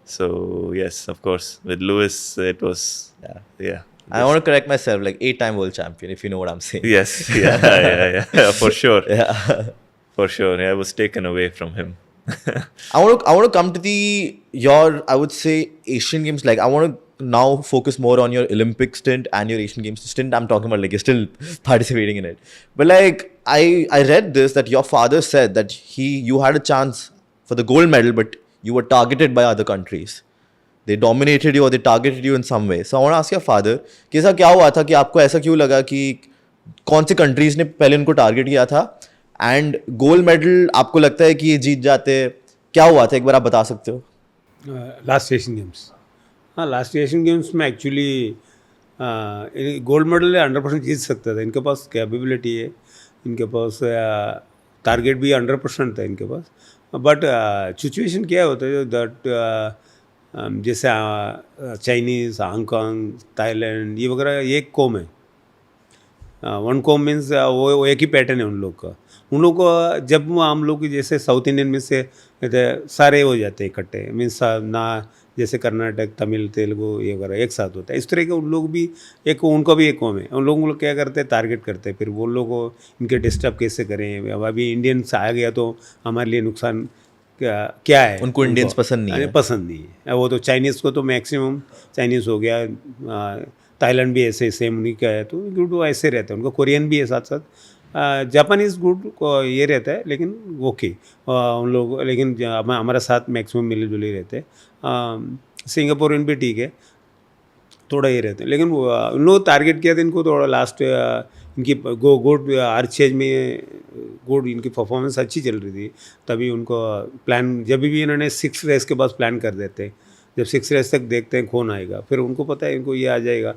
So yes, of course, with Lewis, it was, yeah. I want to correct myself, like 8-time world champion, if you know what I'm saying. Yes, yeah, for sure. Yeah. For sure. Yeah, I was taken away from him. I want to come to your, I would say, Asian Games. Like, I want to now focus more on your Olympic stint and your Asian Games stint. I'm talking about like you're still participating in it. But like I read this that your father said that you had a chance for the gold medal, but you were targeted by other countries. They dominated you or they targeted you in some way. So I want to ask your father कि ऐसा क्या हुआ था कि आपको ऐसा क्यों लगा कि कौन सी कंट्रीज ने पहले उनको टारगेट किया था एंड गोल्ड मेडल आपको लगता है कि ये जीत जाते, क्या हुआ था एक बार आप बता सकते हो? लास्ट एशियन गेम्स, हाँ लास्ट एशियन गेम्स में एक्चुअली गोल्ड मेडल 100% जीत सकता था. इनके पास कैपेबिलिटी है, इनके पास टारगेट भी 100% था इनके पास. बट सिचुएशन क्या होता है दैट जैसे चाइनीज़, हांगकांग, थाईलैंड ये वगैरह एक कॉम है. वन कॉम मीन्स वो एक ही पैटर्न है उन लोग का. उन लोग को जब हम लोग जैसे साउथ इंडियन में से सारे हो जाते हैं इकट्ठे, मीन्स ना जैसे कर्नाटक, तमिल, तेलुगु ये वगैरह एक साथ होता है. इस तरह के उन लोग भी एक, उनका भी एक कॉम है. उन लोग क्या करते हैं, टारगेट करते हैं. फिर वो लोग को इनके डिस्टर्ब कैसे करें. अब अभी इंडियंस आ गया तो हमारे लिए नुकसान क्या है. उनको इंडियंस पसंद नहीं है. पसंद नहीं है. वो तो चाइनीज़ को तो मैक्सिमम चाइनीज़ हो गया, थाईलैंड भी ऐसे सेम उन्हीं का है, तो गुड ऐसे रहते हैं. उनको कोरियन भी है साथ साथ, जापानीज़ गुड को ये रहता है. लेकिन ओके उन लोग, लेकिन हमारा साथ मैक्सिमम मिले जुले रहते हैं. सिंगापुरियन भी ठीक है, थोड़ा ये रहते हैं. लेकिन उन लोग टारगेट किया था इनको थोड़ा लास्ट. इनकी गुड आर्चेज में गुड इनकी परफॉर्मेंस अच्छी चल रही थी, तभी उनको प्लान जब भी इन्होंने 6 रेस के बाद प्लान कर देते हैं. जब 6 रेस तक देखते हैं कौन आएगा, फिर उनको पता है इनको ये आ जाएगा,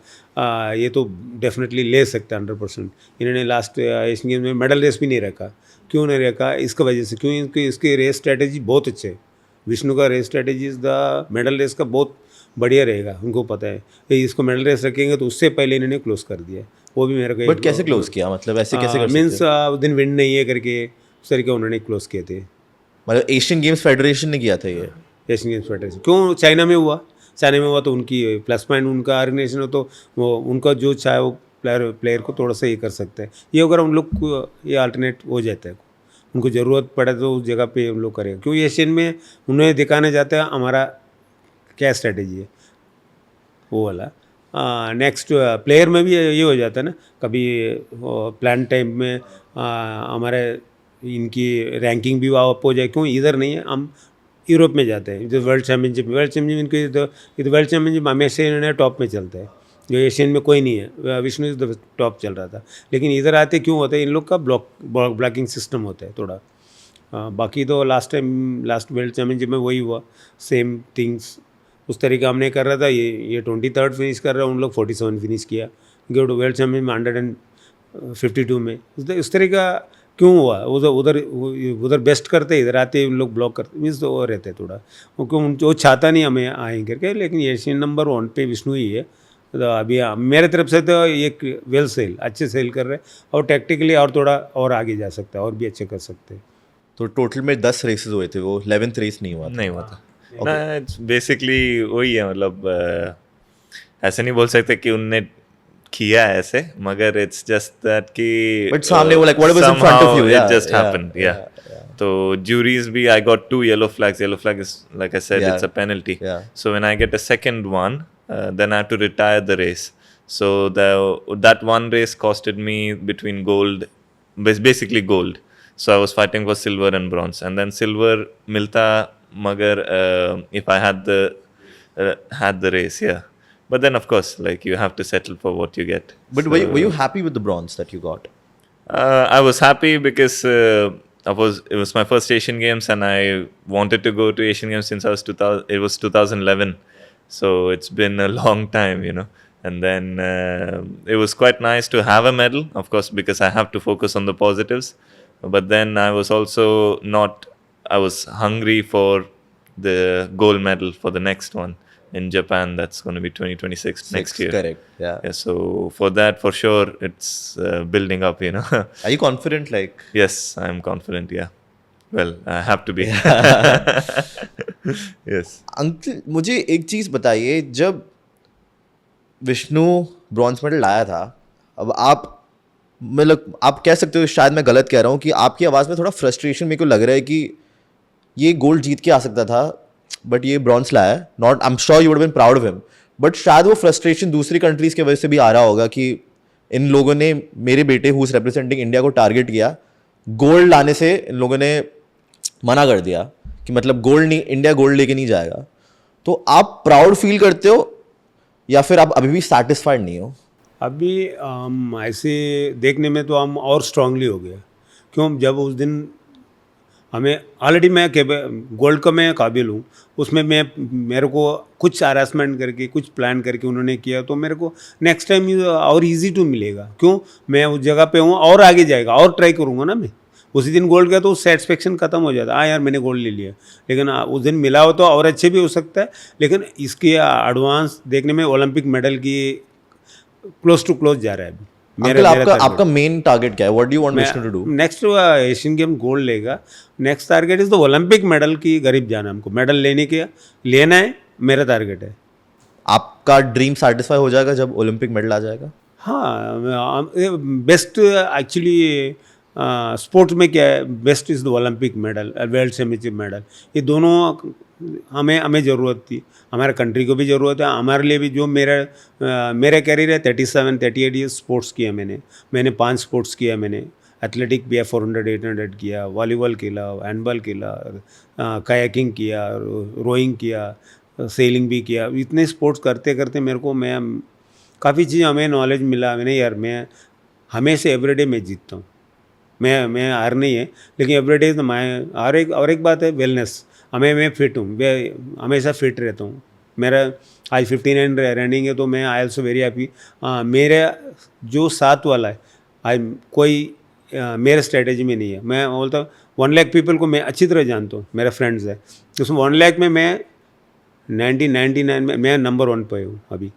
ये तो डेफिनेटली ले सकते हैं 100%. इन्होंने लास्ट एशियन गेम में मेडल रेस भी नहीं रखा. क्यों नहीं रखा? इसकी वजह से, क्यों इसकी रेस स्ट्रेटेजी बहुत अच्छे है. विष्णु का race strategy is the medal race का बहुत बढ़िया रहेगा. उनको पता है इसको मेडल रेस रखेंगे तो उससे पहले इन्होंने क्लोज कर दिया. वो भी मेरे को. बट कैसे क्लोज किया, मतलब ऐसे कैसे कर सकते? मीन्स दिन विन नहीं है करके उस तरीके उन्होंने क्लोज किए थे. मतलब एशियन गेम्स फेडरेशन ने किया था ये? Asian games federation. क्यों चाइना में हुआ? चाइना में हुआ तो उनकी प्लस पॉइंट, उनका ऑर्गेनाइजेशन हो तो वो उनका जो चाहे वो प्लेयर को थोड़ा सा ये कर सकते हैं. ये अगर उन लोग को ये अल्टरनेट हो जाता है, उनको ज़रूरत पड़े तो उस जगह पे हम लोग करेंगे. क्यों एशियन में उन्हें दिखाने जाते हैं हमारा क्या स्ट्रेटेजी है वो वाला. नेक्स्ट प्लेयर में भी ये हो जाता है ना, कभी प्लान टाइम में हमारे इनकी रैंकिंग भी अप हो जाए. क्यों इधर नहीं है, हम यूरोप में जाते हैं. जो वर्ल्ड चैम्पियनशिप इनके इधर वर्ल्ड चैम्पियनशिप हमेशा इन्होंने टॉप में चलता है, जो एशियन में कोई नहीं है. विष्णु इज द टॉप चल रहा था, लेकिन इधर आते क्यों होता है, इन लोग का ब्लॉकिंग सिस्टम होता है थोड़ा. बाकी तो लास्ट वर्ल्ड चैम्पियनशिप में वही हुआ, सेम थिंग्स उस तरीका हमने कर रहा था. ये 23rd फिनिश कर रहा है, उन लोग 47 फिनिश किया. वर्ल्ड चैम्पियन में 152 में उस तरीका क्यों हुआ. उधर बेस्ट करते, इधर आते उन लोग ब्लॉक करते. मीन्स तो वो रहते थोड़ा, वो चाहता नहीं हमें आएंगे करके. लेकिन एशियन नंबर 1 पे विष्णु ही है. तो अभी मेरे तरफ से तो एक वेल सेल अच्छे सेल कर रहे हैं, और टैक्टिकली और थोड़ा और आगे जा सकता है, और भी अच्छे कर सकते हैं. तो टोटल में 10 रेसेस हुए थे, वो 11th रेस नहीं हुआ था. ना इट्स बेसिकली वही है, मतलब ऐसे नहीं बोल सकते कि उनने किया है ऐसे, मगर इट्स जस्ट दैट कि बट सामने वो like whatever in front of you, it just happened. या तो juries भी, I got 2 yellow flags. Yellow flag is, like I said, it's a penalty. So when I get a second one, then I have to retire the race. So that one race costed me between gold, basically gold. So I was fighting for silver and bronze, and then silver milta magar if I had the race. Yeah. But then, of course, like you have to settle for what you get. But so, were you happy with the bronze that you got? I was happy because it was my first Asian Games, and I wanted to go to Asian Games since I was 2000. It was 2011, so it's been a long time, you know. And then it was quite nice to have a medal, of course, because I have to focus on the positives. But then I was also not. I was hungry for the gold medal for the next one in Japan. That's going to be 2026 next year. Correct. Yeah. So for that, for sure, it's building up. You know. Are you confident? Like. Yes, I am confident. Yeah. Well, I have to be. Yes. Uncle, मुझे एक चीज़ बताइए, जब Vishnu bronze medal लाया था, अब आप मतलब आप कह सकते हो, शायद मैं गलत कह रहा हूँ, कि आपकी आवाज़ में थोड़ा फ्रस्ट्रेशन मेरे को लग रहा है कि ये गोल्ड जीत के आ सकता था, बट ये ब्रॉन्ज लाया. Not, I am sure you would been proud of him, but शायद वो फ्रस्ट्रेशन दूसरी कंट्रीज की वजह से भी आ रहा होगा कि इन लोगों ने मेरे बेटे हु इज रिप्रेजेंटिंग इंडिया को टारगेट किया, गोल्ड लाने से इन लोगों ने मना कर दिया कि मतलब गोल्ड नहीं, इंडिया गोल्ड लेके नहीं जाएगा. तो आप प्राउड फील करते हो या फिर आप अभी भी सेटिस्फाइड नहीं हो? अभी ऐसे देखने में तो हम और स्ट्रांगली हो गया. क्यों? जब उस दिन हमें ऑलरेडी मैं गोल्ड का मैं काबिल हूँ, उसमें मेरे को कुछ हरासमेंट करके कुछ प्लान करके उन्होंने किया, तो मेरे को नेक्स्ट टाइम और इजी टू मिलेगा. क्यों? मैं उस जगह पे हूँ और आगे जाएगा और ट्राई करूँगा ना. मैं उसी दिन गोल्ड गया तो सेटिस्फेक्शन खत्म हो जाता. हाँ यार मैंने गोल्ड ले लिया, लेकिन उस दिन मिला हो तो और अच्छे भी हो सकता है. लेकिन इसके एडवांस देखने में ओलंपिक मेडल की क्लोज टू क्लोज जा रहा है अभी. अंकल आपका मेन टारगेट क्या है? What do you want Vishnu to do? Next Asian game gold लेगा. Next target is the Olympic medal की करीब जाना. हमको मेडल लेना है, मेरा टारगेट है. आपका ड्रीम सेटिस्फाई हो जाएगा जब ओलंपिक मेडल आ जाएगा? हाँ, बेस्ट एक्चुअली स्पोर्ट्स में क्या है, best is the Olympic medal, world championship medal. ये दोनों हमें ज़रूरत थी, हमारे कंट्री को भी ज़रूरत है, हमारे लिए भी. जो मेरा कैरियर है 37-38 ईयर्स स्पोर्ट्स किया मैंने 5 स्पोर्ट्स किया. मैंने एथलेटिक भी 400 800 किया, वॉलीबॉल खेला, हैंडबॉल खेला, कायाकिंग किया, रोइंग किया, सेलिंग भी किया. इतने स्पोर्ट्स करते करते मेरे को काफ़ी चीज़ हमें नॉलेज मिला. मैंने यार मैं हमेशा एवरीडे मैं जीतता हूँ. मैं हार नहीं है, लेकिन एवरीडे मैं और एक बात है वेलनेस. मैं फिट हूँ, मैं हमेशा फिट रहता हूँ. मेरा आज 59 रनिंग है, तो मैं आई एल्सो वेरी हैप्पी. मेरे जो साथ वाला है आज कोई मेरे स्ट्रेटेजी में नहीं है. मैं बोलता हूँ 1 लाख पीपल को मैं अच्छी तरह जानता हूँ, मेरे फ्रेंड्स है. उसमें 1 लाख में मैं 1999 में मैं नंबर 1 पे हूँ अभी.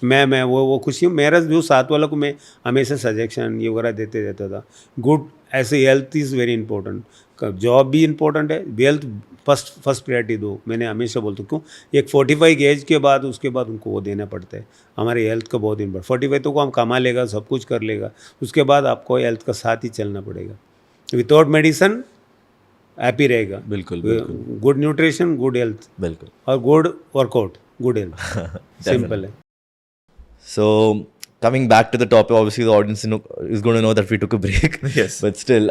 मैं वो खुशी हूँ. मेरा जो साथ वाला को मैं हमेशा सजेशन ये वगैरह देते रहता था. गुड ऐसे health is very important. Job भी इंपॉर्टेंट है, हेल्थ फर्स्ट प्रायोरिटी दो. मैंने हमेशा बोलता हूँ. क्यों? एक 45 की एज के बाद उसके बाद उनको वो देना पड़ता है. हमारे हेल्थ का बहुत इंपॉर्टेंट. 45 तो को हम कमा लेगा, सब कुछ कर लेगा, उसके बाद आपको हेल्थ का साथ ही चलना पड़ेगा. विदाउट मेडिसिन हैप्पी रहेगा. बिल्कुल. गुड न्यूट्रिशन, गुड हेल्थ, बिल्कुल. और good workout, good health. Simple है. So coming back to the topic, obviously the audience is going to know that we took a break. Yes. But still,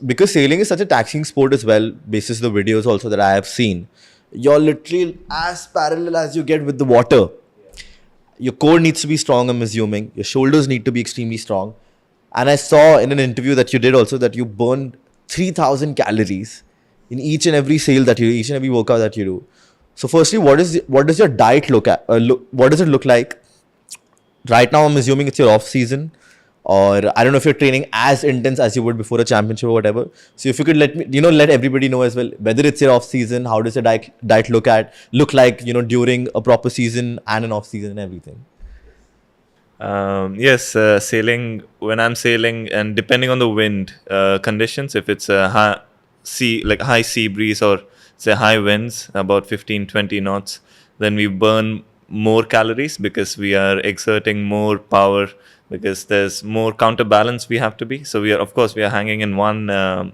because sailing is such a taxing sport as well, basis the videos also that I have seen, you're literally as parallel as you get with the water. Your core needs to be strong, I'm assuming. Your shoulders need to be extremely strong. And I saw in an interview that you did also that you burn 3,000 calories in each and every sail that you do, each and every workout that you do. So firstly, what does your diet what does it look like? Right now, I'm assuming it's your off season, or I don't know if you're training as intense as you would before a championship or whatever. So if you could let everybody know as well, whether it's your off season, how does your diet look like, during a proper season and an off season and everything. Yes, sailing, when I'm sailing, and depending on the wind conditions, if it's a high sea breeze or say high winds, about 15-20 knots, then we burn more calories because we are exerting more power, because there's more counterbalance we have to be. So we are hanging in one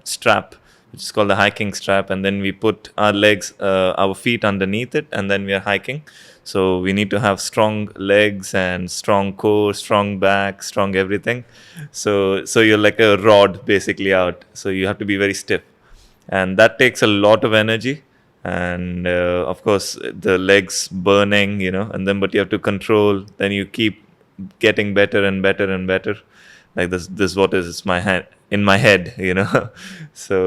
strap, which is called the hiking strap, and then we put our legs, our feet underneath it, and then we are hiking. So we need to have strong legs and strong core, strong back, strong everything. So you're like a rod basically out. So you have to be very stiff, and that takes a lot of energy. And of course the legs burning, and then but you have to control, then you keep getting better and better and better. Like this what is in my head. So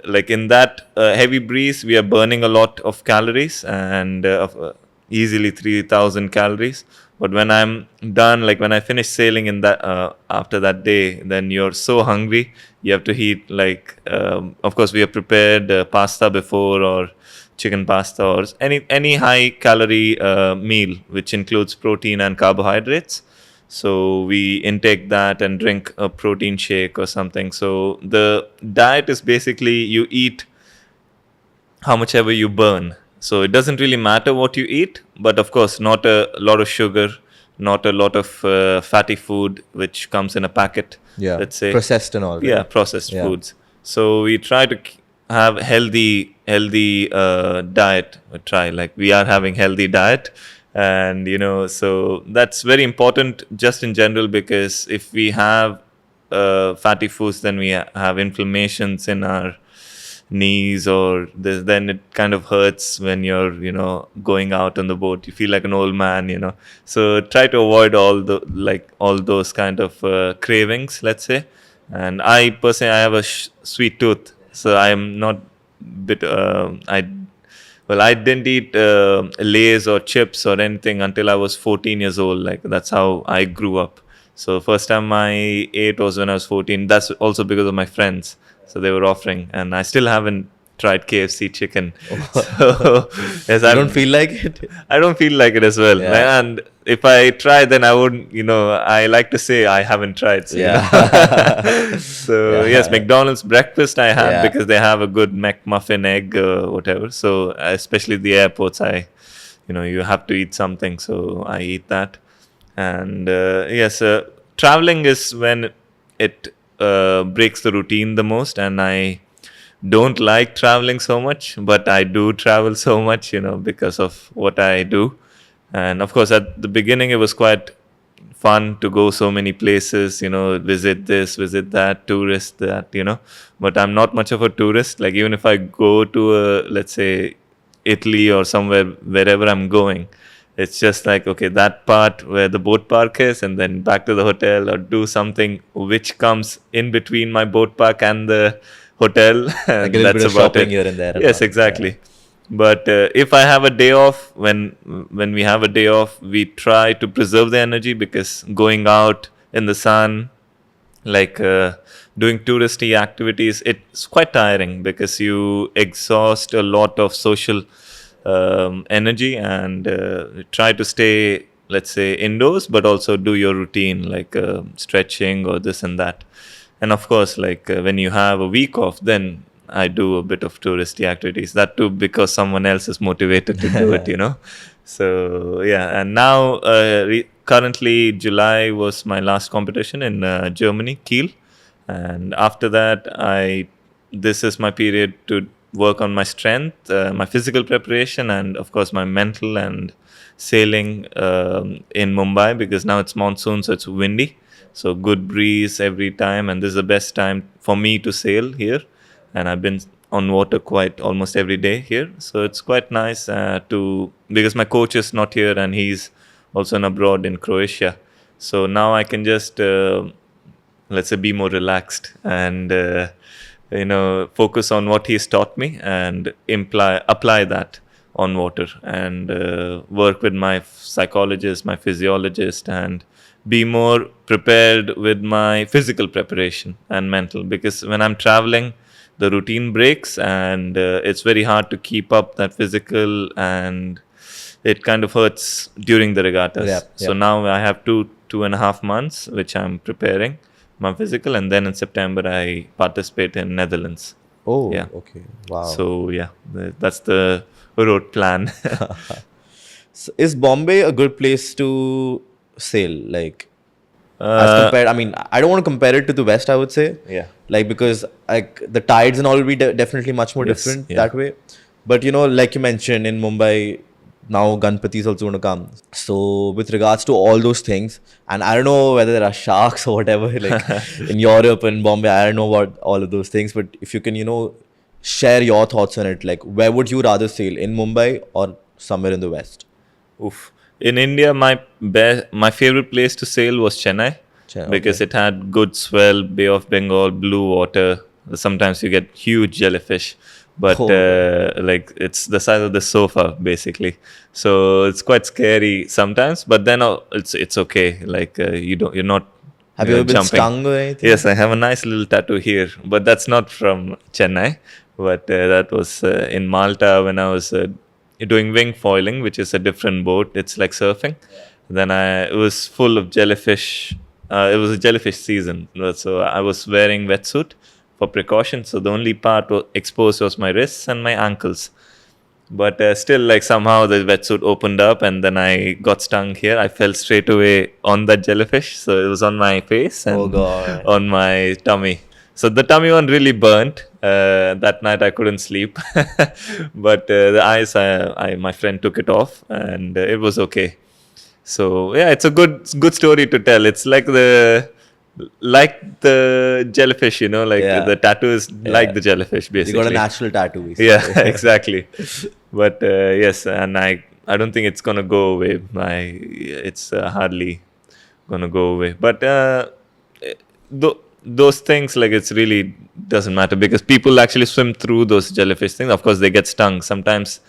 like in that heavy breeze, we are burning a lot of calories, and easily 3,000 calories. But when I'm done, like when I finish sailing in that after that day, then you're so hungry. You have to eat of course we have prepared pasta before, or chicken pasta, or any high calorie meal which includes protein and carbohydrates. So we intake that and drink a protein shake or something. So the diet is basically you eat how much ever you burn. So it doesn't really matter what you eat, but of course not a lot of sugar, not a lot of fatty food which comes in a packet. Yeah, let's say processed and all. Right? Yeah, processed foods. So we try to have healthy diet. We are having healthy diet, And so that's very important just in general, because if we have fatty foods, then we have inflammations in our knees, or then it kind of hurts when you're going out on the boat. You feel like an old man. So try to avoid all those kind of cravings, let's say. And I personally, I have a sweet tooth, so I am not bit I didn't eat Lays or chips or anything until I was 14 years old. Like, that's how I grew up. So first time I ate was when I was 14. That's also because of my friends. So they were offering, and I still haven't tried KFC chicken. So yes, I don't feel like it. I don't feel like it as well. Yeah. And if I try, then I wouldn't. I like to say I haven't tried. So, so yes, McDonald's breakfast I have because they have a good McMuffin egg or whatever. So especially the airports, you have to eat something. So I eat that. And yes, traveling is when it breaks the routine the most, and I don't like traveling so much, but I do travel so much, because of what I do. And of course, at the beginning, it was quite fun to go so many places, visit this, visit that, tourist that, But I'm not much of a tourist. Like, even if I go to let's say, Italy or somewhere, wherever I'm going, it's just like, okay, that part where the boat park is, and then back to the hotel, or do something which comes in between my boat park and the hotel. And like a little that's bit of about shopping it. here and there. Yes, exactly. Yeah. But if I have a day off, when we have a day off, we try to preserve the energy, because going out in the sun, like doing touristy activities, it's quite tiring, because you exhaust a lot of social energy, and try to stay, let's say, indoors, but also do your routine, like stretching or this and that. And of course, like when you have a week off, then I do a bit of touristy activities. That too, because someone else is motivated to do it. So yeah, and now currently July was my last competition in Germany, Kiel, and after that, this is my period to work on my strength, my physical preparation, and of course my mental, and sailing in Mumbai, because now it's monsoon, so it's windy. So good breeze every time, and this is the best time for me to sail here. And I've been on water quite almost every day here, so it's quite nice because my coach is not here, and he's also abroad in Croatia. So now I can just let's say, be more relaxed, and focus on what he's taught me, and apply that on water, and work with my psychologist, my physiologist, and be more prepared with my physical preparation and mental, because when I'm traveling, the routine breaks, and it's very hard to keep up that physical, and it kind of hurts during the regattas. So now I have 2.5 months which I'm preparing my physical, and then in September I participate in Netherlands. Oh, okay. Wow. So yeah, that's the road plan. So is Bombay a good place to sail? Like, as compared, I mean, I don't want to compare it to the West, I would say. Yeah. Like, because like the tides and all will be definitely much more different that way. But like you mentioned, in Mumbai, now Ganpati is also going to come. So with regards to all those things, and I don't know whether there are sharks or whatever, like in Europe and Bombay, I don't know about all of those things. But if you can, share your thoughts on it, like where would you rather sail, in Mumbai or somewhere in the West? Oof. In India, my favorite place to sail was Chennai, because it had good swell, Bay of Bengal, blue water. Sometimes you get huge jellyfish, but like it's the size of the sofa basically. So it's quite scary sometimes, but then it's okay. Like you're not. Have you ever been jumping. stung or anything? Yes, I have a nice little tattoo here, but that's not from Chennai. But that was in Malta when I was doing wing foiling, which is a different boat. It's like surfing. Then it was full of jellyfish. It was a jellyfish season, so I was wearing wetsuit for precaution. So the only part exposed was my wrists and my ankles. But still, like somehow the wetsuit opened up, and then I got stung here. I fell straight away on that jellyfish. So it was on my face and on my tummy. So the tummy one really burnt. That night I couldn't sleep, but the ice, my friend took it off, and it was okay. So yeah, it's a good story to tell. It's like the jellyfish, like Yeah. the tattoo is like the jellyfish, You basically. got a natural tattoo. Basically. Yeah, exactly. But yes, and I don't think it's gonna go away. It's hardly gonna go away. But those things, like, it's really doesn't matter, because people actually swim through those jellyfish things. Of course, they get stung sometimes.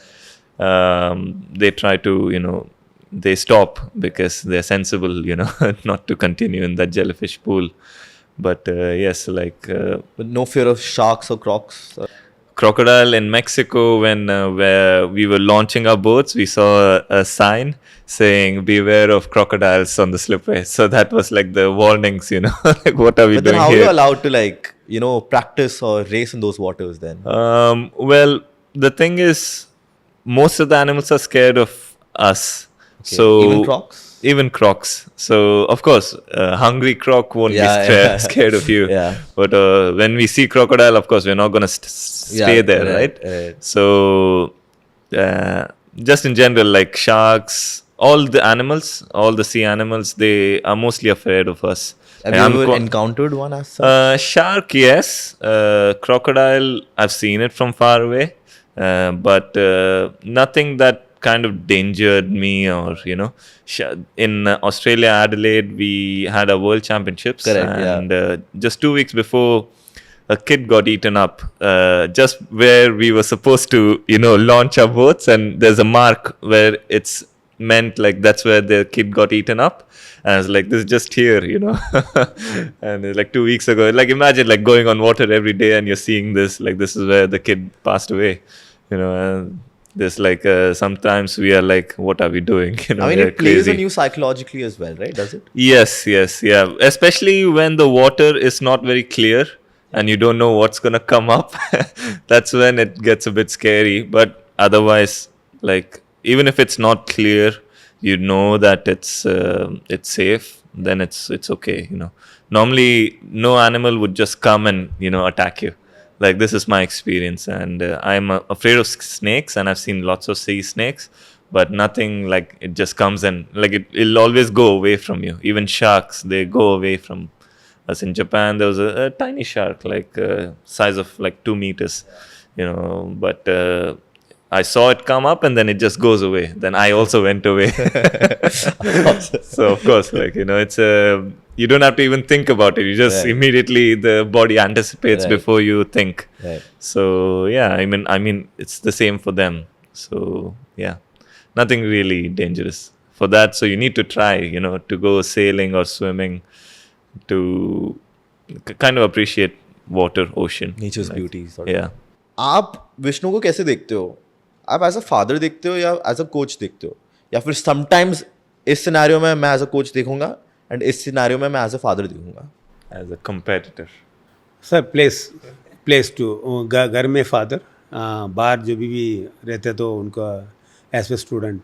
They try to, they stop because they're sensible, not to continue in that jellyfish pool. But yes, like But no fear of sharks or crocs. Crocodile in Mexico, when where we were launching our boats, we saw a sign saying "Beware of crocodiles" on the slipway. So that was like the warnings, like, what are we But then doing how are here? you allowed to, like, practice or race in those waters then? Well, the thing is, most of the animals are scared of us. Okay. So Even crocs? Even crocs. So of course, hungry croc won't Yeah, be yeah. scared of you. Yeah. But when we see crocodile, of course, we're not gonna stay Yeah, there, right? right. So just in general, like sharks, all the animals, all the sea animals, they are mostly afraid of us. Have And you I'm ever co- encountered one as such? Shark, yes. Crocodile, I've seen it from far away, but nothing that kind of endangered me, or in Australia, Adelaide, we had a world championships. Correct, yeah. And just 2 weeks before, a kid got eaten up just where we were supposed to launch our boats, and there's a mark where it's meant like that's where the kid got eaten up. And I was like, this is just here, and it's like 2 weeks ago. Like, imagine like going on water every day and you're seeing this, like, this is where the kid passed away, and there's like sometimes we are like, what are we doing? I mean, we're it plays crazy. on you psychologically as well, right? Does it? Yes, yeah. Especially when the water is not very clear and you don't know what's gonna come up. That's when it gets a bit scary. But otherwise, like, even if it's not clear, that it's safe. Then it's okay. Normally, no animal would just come and attack you. Like, this is my experience, and I'm afraid of snakes, and I've seen lots of sea snakes, but nothing like it just comes and like it'll always go away from you. Even sharks, they go away from us. In Japan, there was a tiny shark, like size of like 2 meters, but I saw it come up and then it just goes away. Then I also went away. So of course, like, it's you don't have to even think about it. You just Right. immediately, the body anticipates Right. before you think. Right. So yeah, I mean it's the same for them. So yeah, nothing really dangerous for that. So you need to try, to go sailing or swimming to kind of appreciate water, ocean, Nature's like, beauty. Sort of. Yeah. आप विष्णु को कैसे देखते हो? आप as a father देखते हो या as a coach देखते हो? या फिर समटाइम्स इस सिनेरियो में मैं एज अ कोच देखूंगा एंड इस सिनेरियो में मैं एज अ फादर देखूंगा? As a competitor. Sir place to घर में फादर, बाहर जो भी रहते तो उनका एज ए स्टूडेंट.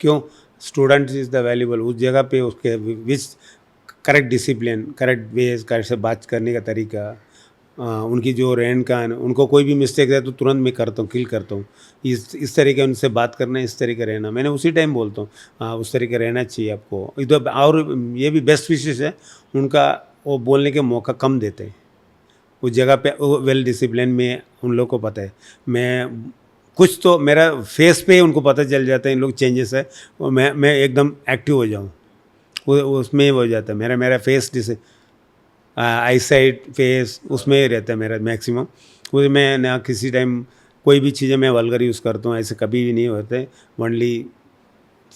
क्यों? Student is the valuable. उस जगह पे उसके which correct discipline, correct ways, correct से बात करने का तरीका, उनकी जो रहन कहन, उनको कोई भी मिस्टेक है तो तुरंत मैं करता हूँ, किल करता हूँ. इस तरीके उनसे बात करना, इस तरीके रहना. मैंने उसी टाइम बोलता हूँ उस तरीके रहना चाहिए आपको. इधर और ये भी बेस्ट विशेष है उनका, वो बोलने के मौका कम देते हैं उस जगह पे. वेल डिसिप्लिन में उन लोग को पता है. मैं कुछ तो मेरा फेस पे उनको पता चल जाता है इन लोग चेंजेस है, और मैं एकदम एक्टिव हो जाऊँ उसमें हो जाता है. मेरा फेस जैसे आई साइड फेस उसमें ही रहता है मेरा मैक्सिमम. मैं ना किसी टाइम कोई भी चीज़ें मैं वल्गर यूज़ करता हूँ, ऐसे कभी भी नहीं होते. ओनली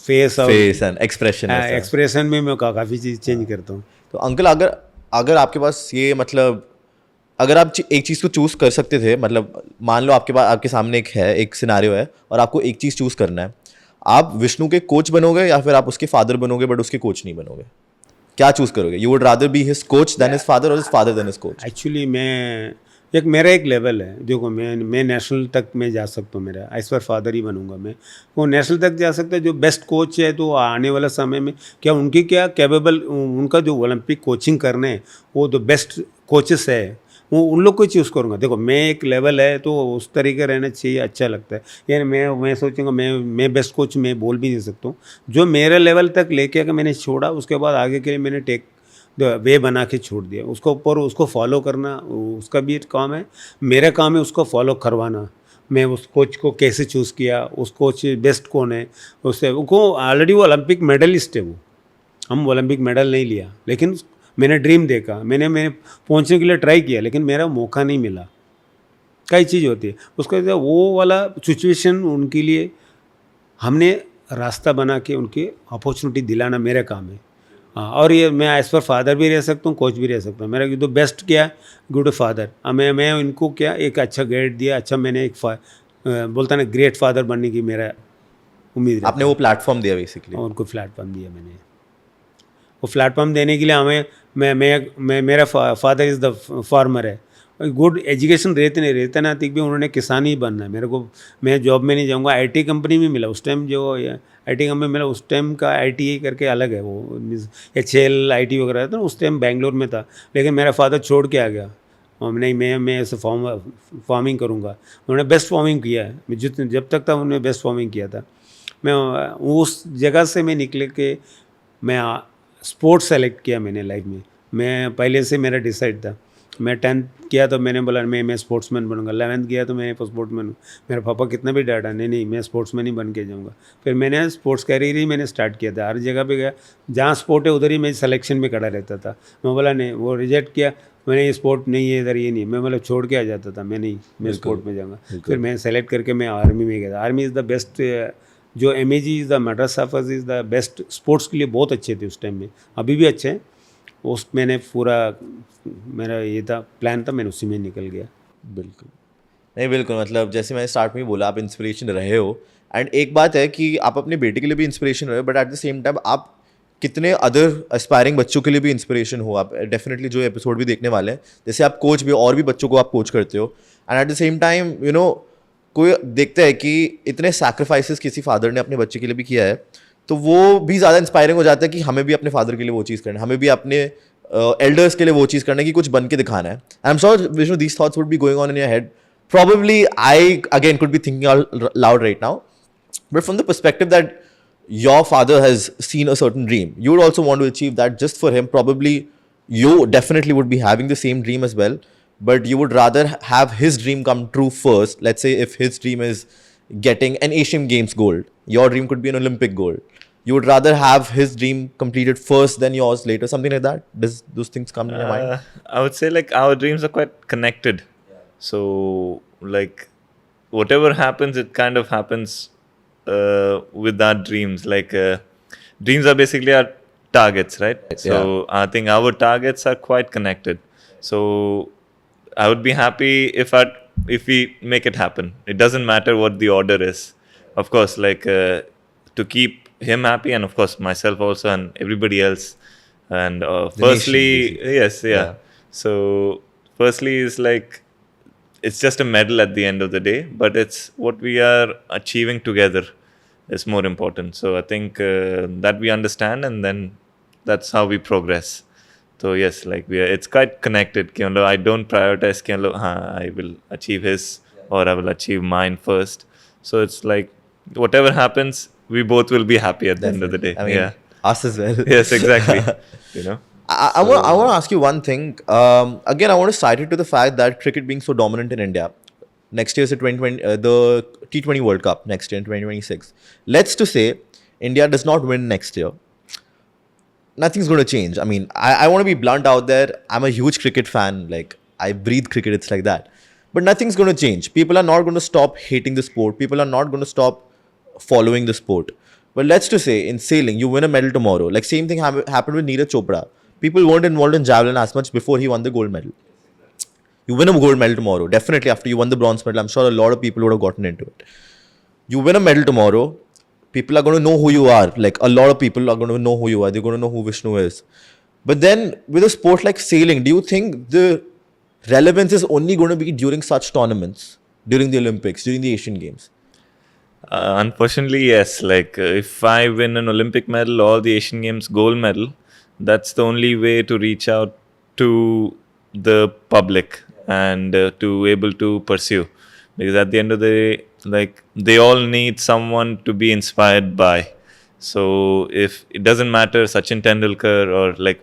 फेस और फेस एंड एक्सप्रेशन. एक्सप्रेशन में मैं काफ़ी चीज़ चेंज करता हूँ. तो अंकल, अगर आपके पास ये, मतलब अगर आप एक चीज़ को चूज़ कर सकते थे, मतलब मान लो आपके सामने एक सिनेरियो है और आपको एक चीज़ चूज़ करना है, आप विष्णु के कोच बनोगे या फिर आप उसके फादर बनोगे बट उसके कोच नहीं बनोगे? क्या चूज़ करोगे? You would rather be his coach than his father और his father than his coach? Actually मेरा एक लेवल है. देखो, मैं नेशनल तक मैं जा सकता हूँ. मेरा एज पर फादर ही बनूंगा मैं. वो नेशनल तक जा सकता है. जो बेस्ट कोच है तो आने वाला समय में क्या उनकी क्या कैपेबल, उनका जो ओलंपिक कोचिंग करने वो तो बेस्ट कोचेस है. वो उन लोग को चूज़ करूँगा। देखो मैं एक लेवल है तो उस तरीके रहना चाहिए, अच्छा लगता है। यानी मैं सोचूंगा मैं बेस्ट कोच मैं बोल भी नहीं सकता हूँ। जो मेरे लेवल तक लेके आके मैंने छोड़ा, उसके बाद आगे के लिए मैंने टेक वे बना के छोड़ दिया। उसको ऊपर उसको फॉलो करना उसका भी एक काम है, मेरा काम है उसको फॉलो करवाना। मैं उस कोच को कैसे चूज़ किया, उस कोच बेस्ट कौन है, उससे वो ऑलरेडी वो ओलंपिक मेडलिस्ट है। वो हम ओलंपिक मेडल नहीं लिया, लेकिन मैंने ड्रीम देखा, मैंने पहुंचने के लिए ट्राई किया, लेकिन मेरा मौका नहीं मिला। कई चीज़ होती है उसको, वो वाला सिचुएशन उनके लिए हमने रास्ता बना के उनकी अपॉर्चुनिटी दिलाना मेरा काम है। हाँ, और ये मैं एज पर फादर भी रह सकता हूँ, कोच भी रह सकता हूँ। मेरा तो बेस्ट क्या है, गुड फादर। मैं उनको क्या एक अच्छा गाइड दिया, अच्छा मैंने एक बोलता ना ग्रेट फादर बनने की मेरा उम्मीद। आपने वो प्लेटफॉर्म दिया बेसिकली, उनको प्लेटफॉर्म दिया मैंने। वो प्लेटफॉर्म देने के लिए हमें मेरा फादर इज़ द फार्मर है। गुड एजुकेशन रहते ना भी उन्होंने किसान ही बनना है मेरे को। मैं जॉब में नहीं जाऊंगा, आईटी कंपनी में मिला उस टाइम, जो आईटी कंपनी मिला उस टाइम का आईटीआई करके अलग है वो, एचएल आईटी वगैरह था उस टाइम बेंगलोर में था। लेकिन मेरा फादर छोड़ के आ गया, और नहीं मैं ऐसे फार्मिंग करूँगा। उन्होंने बेस्ट फार्मिंग किया है, मैं जब तक था उन्होंने बेस्ट फार्मिंग किया था। मैं उस जगह से मैं निकले के मैं स्पोर्ट्स सेलेक्ट किया मैंने लाइफ में। मैं पहले से मेरा डिसाइड था। मैं 10th किया तो मैंने बोला मैं स्पोर्ट्समैन बनूंगा। 11th किया तो मैं स्पोर्ट्समैन हूँ। मेरा पापा कितना भी डांटा, नहीं मैं स्पोर्ट्समैन ही बन के जाऊँगा। फिर मैंने स्पोर्ट्स कैरियर ही मैंने स्टार्ट किया था। हर जगह पे गया जहाँ स्पोर्ट है उधर ही मैं सिलेक्शन में खड़ा रहता था। मैं बोला नहीं, वो रिजेक्ट किया, मैंने ये स्पोर्ट नहीं है इधर, ये नहीं। मैं मतलब छोड़ के आ जाता था, मैं स्पोर्ट में जाऊँगा। फिर मैं सेलेक्ट करके मैं आर्मी में गया था। आर्मी इज़ द बेस्ट, जो MAG is the Madras offers is the best. Sports के लिए बहुत अच्छे थे उस टाइम में, अभी भी अच्छे हैं। उस मैंने पूरा मेरा ये था प्लान था, मैंने उसी में निकल गया। बिल्कुल नहीं, बिल्कुल मतलब जैसे मैंने स्टार्ट में ही बोला, आप इंस्पिरेशन रहे हो। एंड एक बात है कि आप अपने बेटे के लिए भी इंस्पिरेशन रहे हो, but at the same time आप कितने अदर एस्पायरिंग बच्चों के लिए भी इंस्पिरेशन हो। आप डेफिनेटली जो एपिसोड भी देखने वाले हैं, जैसे आप कोच भी, और भी बच्चों को आप कोच करते हो। And at the same time कोई देखता है कि इतने सैक्रिफाइसेस किसी फादर ने अपने बच्चे के लिए भी किया है, तो वो भी ज़्यादा इंस्पायरिंग हो जाता है कि हमें भी अपने फादर के लिए वो चीज़ करना है, हमें भी अपने एल्डर्स के लिए वो चीज़ करना है कि कुछ बन के दिखाना है। आई am sure Vishnu these thoughts would be going on in your head. Probably I again could be thinking out loud right now, but from the perspective that your father has seen a certain dream, you would also want to achieve that just for him. Probably you definitely would be having the same dream as well, but you would rather have his dream come true first. Let's say if his dream is getting an Asian Games gold, your dream could be an Olympic gold. You would rather have his dream completed first than yours later, something like that. Does those things come in your mind? I would say like our dreams are quite connected. So like whatever happens, it kind of happens with our dreams. Like dreams are basically our targets, right? So I think our targets are quite connected. So I would be happy if we make it happen. It doesn't matter what the order is. Of course, like to keep him happy, and of course myself also, and everybody else. And firstly, nation, yes, yeah. So firstly is like, it's just a medal at the end of the day, but it's what we are achieving together is more important. So I think that we understand, and then that's how we progress. So yes, like it's quite connected. I don't prioritize I will achieve his or I will achieve mine first. So it's like whatever happens, we both will be happy at the end of the day. I mean, us as well. Yes, exactly. I want to ask you one thing. Again, I want to cite it to the fact that cricket being so dominant in India. Next year is the T20 World Cup next year in 2026. Let's to say India does not win next year. Nothing's going to change. I mean, I want to be blunt out there. I'm a huge cricket fan. Like, I breathe cricket. It's like that. But nothing's going to change. People are not going to stop hating the sport. People are not going to stop following the sport. But let's to say in sailing, you win a medal tomorrow. Like same thing happened with Neeraj Chopra. People weren't involved in javelin as much before he won the gold medal. You win a gold medal tomorrow. Definitely after you won the bronze medal, I'm sure a lot of people would have gotten into it. You win a medal tomorrow, people are going to know who you are. Like a lot of people are going to know who you are. They're going to know who Vishnu is. But then with a sport like sailing, do you think the relevance is only going to be during such tournaments, during the Olympics, during the Asian Games? Unfortunately, yes. Like if I win an Olympic medal or the Asian Games gold medal, that's the only way to reach out to the public. and to able to pursue, because at the end of the day, like they all need someone to be inspired by. So if it doesn't matter Sachin Tendulkar, or like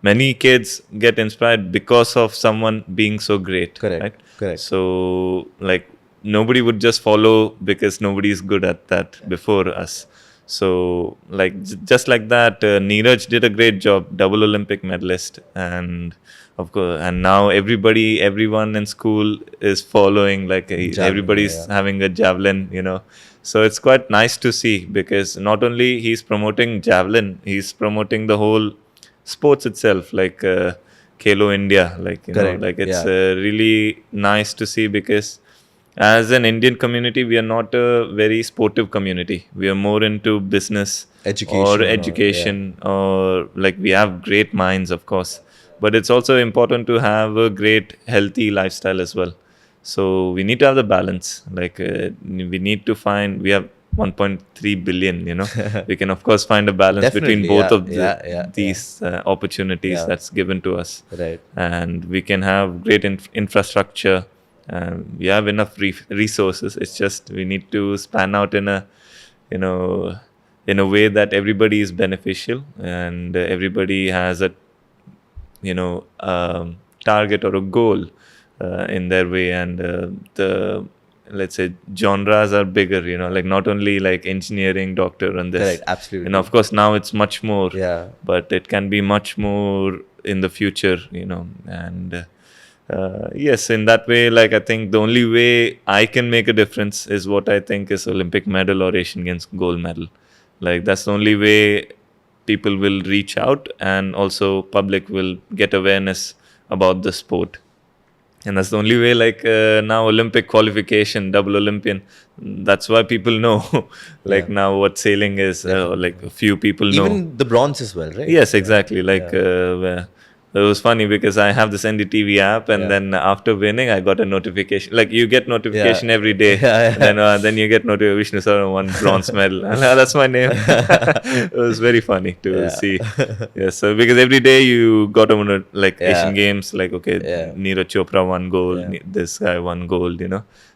many kids get inspired because of someone being so great. Correct, Right? correct. So like nobody would just follow because nobody is good at that before us. So like just like that, Neeraj did a great job, double Olympic medalist, and of course, and now everyone in school is following, like Javelin, everybody's yeah. having a javelin, you know. So it's quite nice to see, because not only he's promoting javelin, he's promoting the whole sports itself, like Khelo India, like you Correct, know, like it's yeah. really nice to see, because as an Indian community, we are not a very sportive community. We are more into business Education, yeah. or like we have great minds, of course, but it's also important to have a great healthy lifestyle as well. So we need to have the balance. Like we need to find. We have 1.3 billion. You know, we can of course find a balance between Definitely, both yeah, of yeah. these opportunities Yeah. that's given to us, Right. and we can have great infrastructure. We have enough resources. It's just we need to span out in a, you know, in a way that everybody is beneficial, and everybody has a, target or a goal in their way, and the, let's say, genres are bigger, like not only like engineering, doctor, and this. Correct, absolutely. And of course now it's much more, Yeah. but it can be much more in the future, and yes, in that way, like I think the only way I can make a difference is what I think is Olympic medal or Asian Games gold medal. Like that's the only way people will reach out, and also public will get awareness about the sport. And that's the only way, like now Olympic qualification, double Olympian, that's why people know like Yeah. now what sailing is, or like a few people know. Even the bronze as well, right? Yes, exactly. Like it was funny because I have this NDTV app, and Yeah. then after winning, I got a notification. Like you get notification Yeah. every day, Yeah, and then you get Vishnu Saravanan won bronze medal, and that's my name. It was very funny to Yeah. see. Yes, so because every day you got on like Yeah. Asian Games, like okay, Yeah. Neeraj Chopra won gold, Yeah. this guy won gold,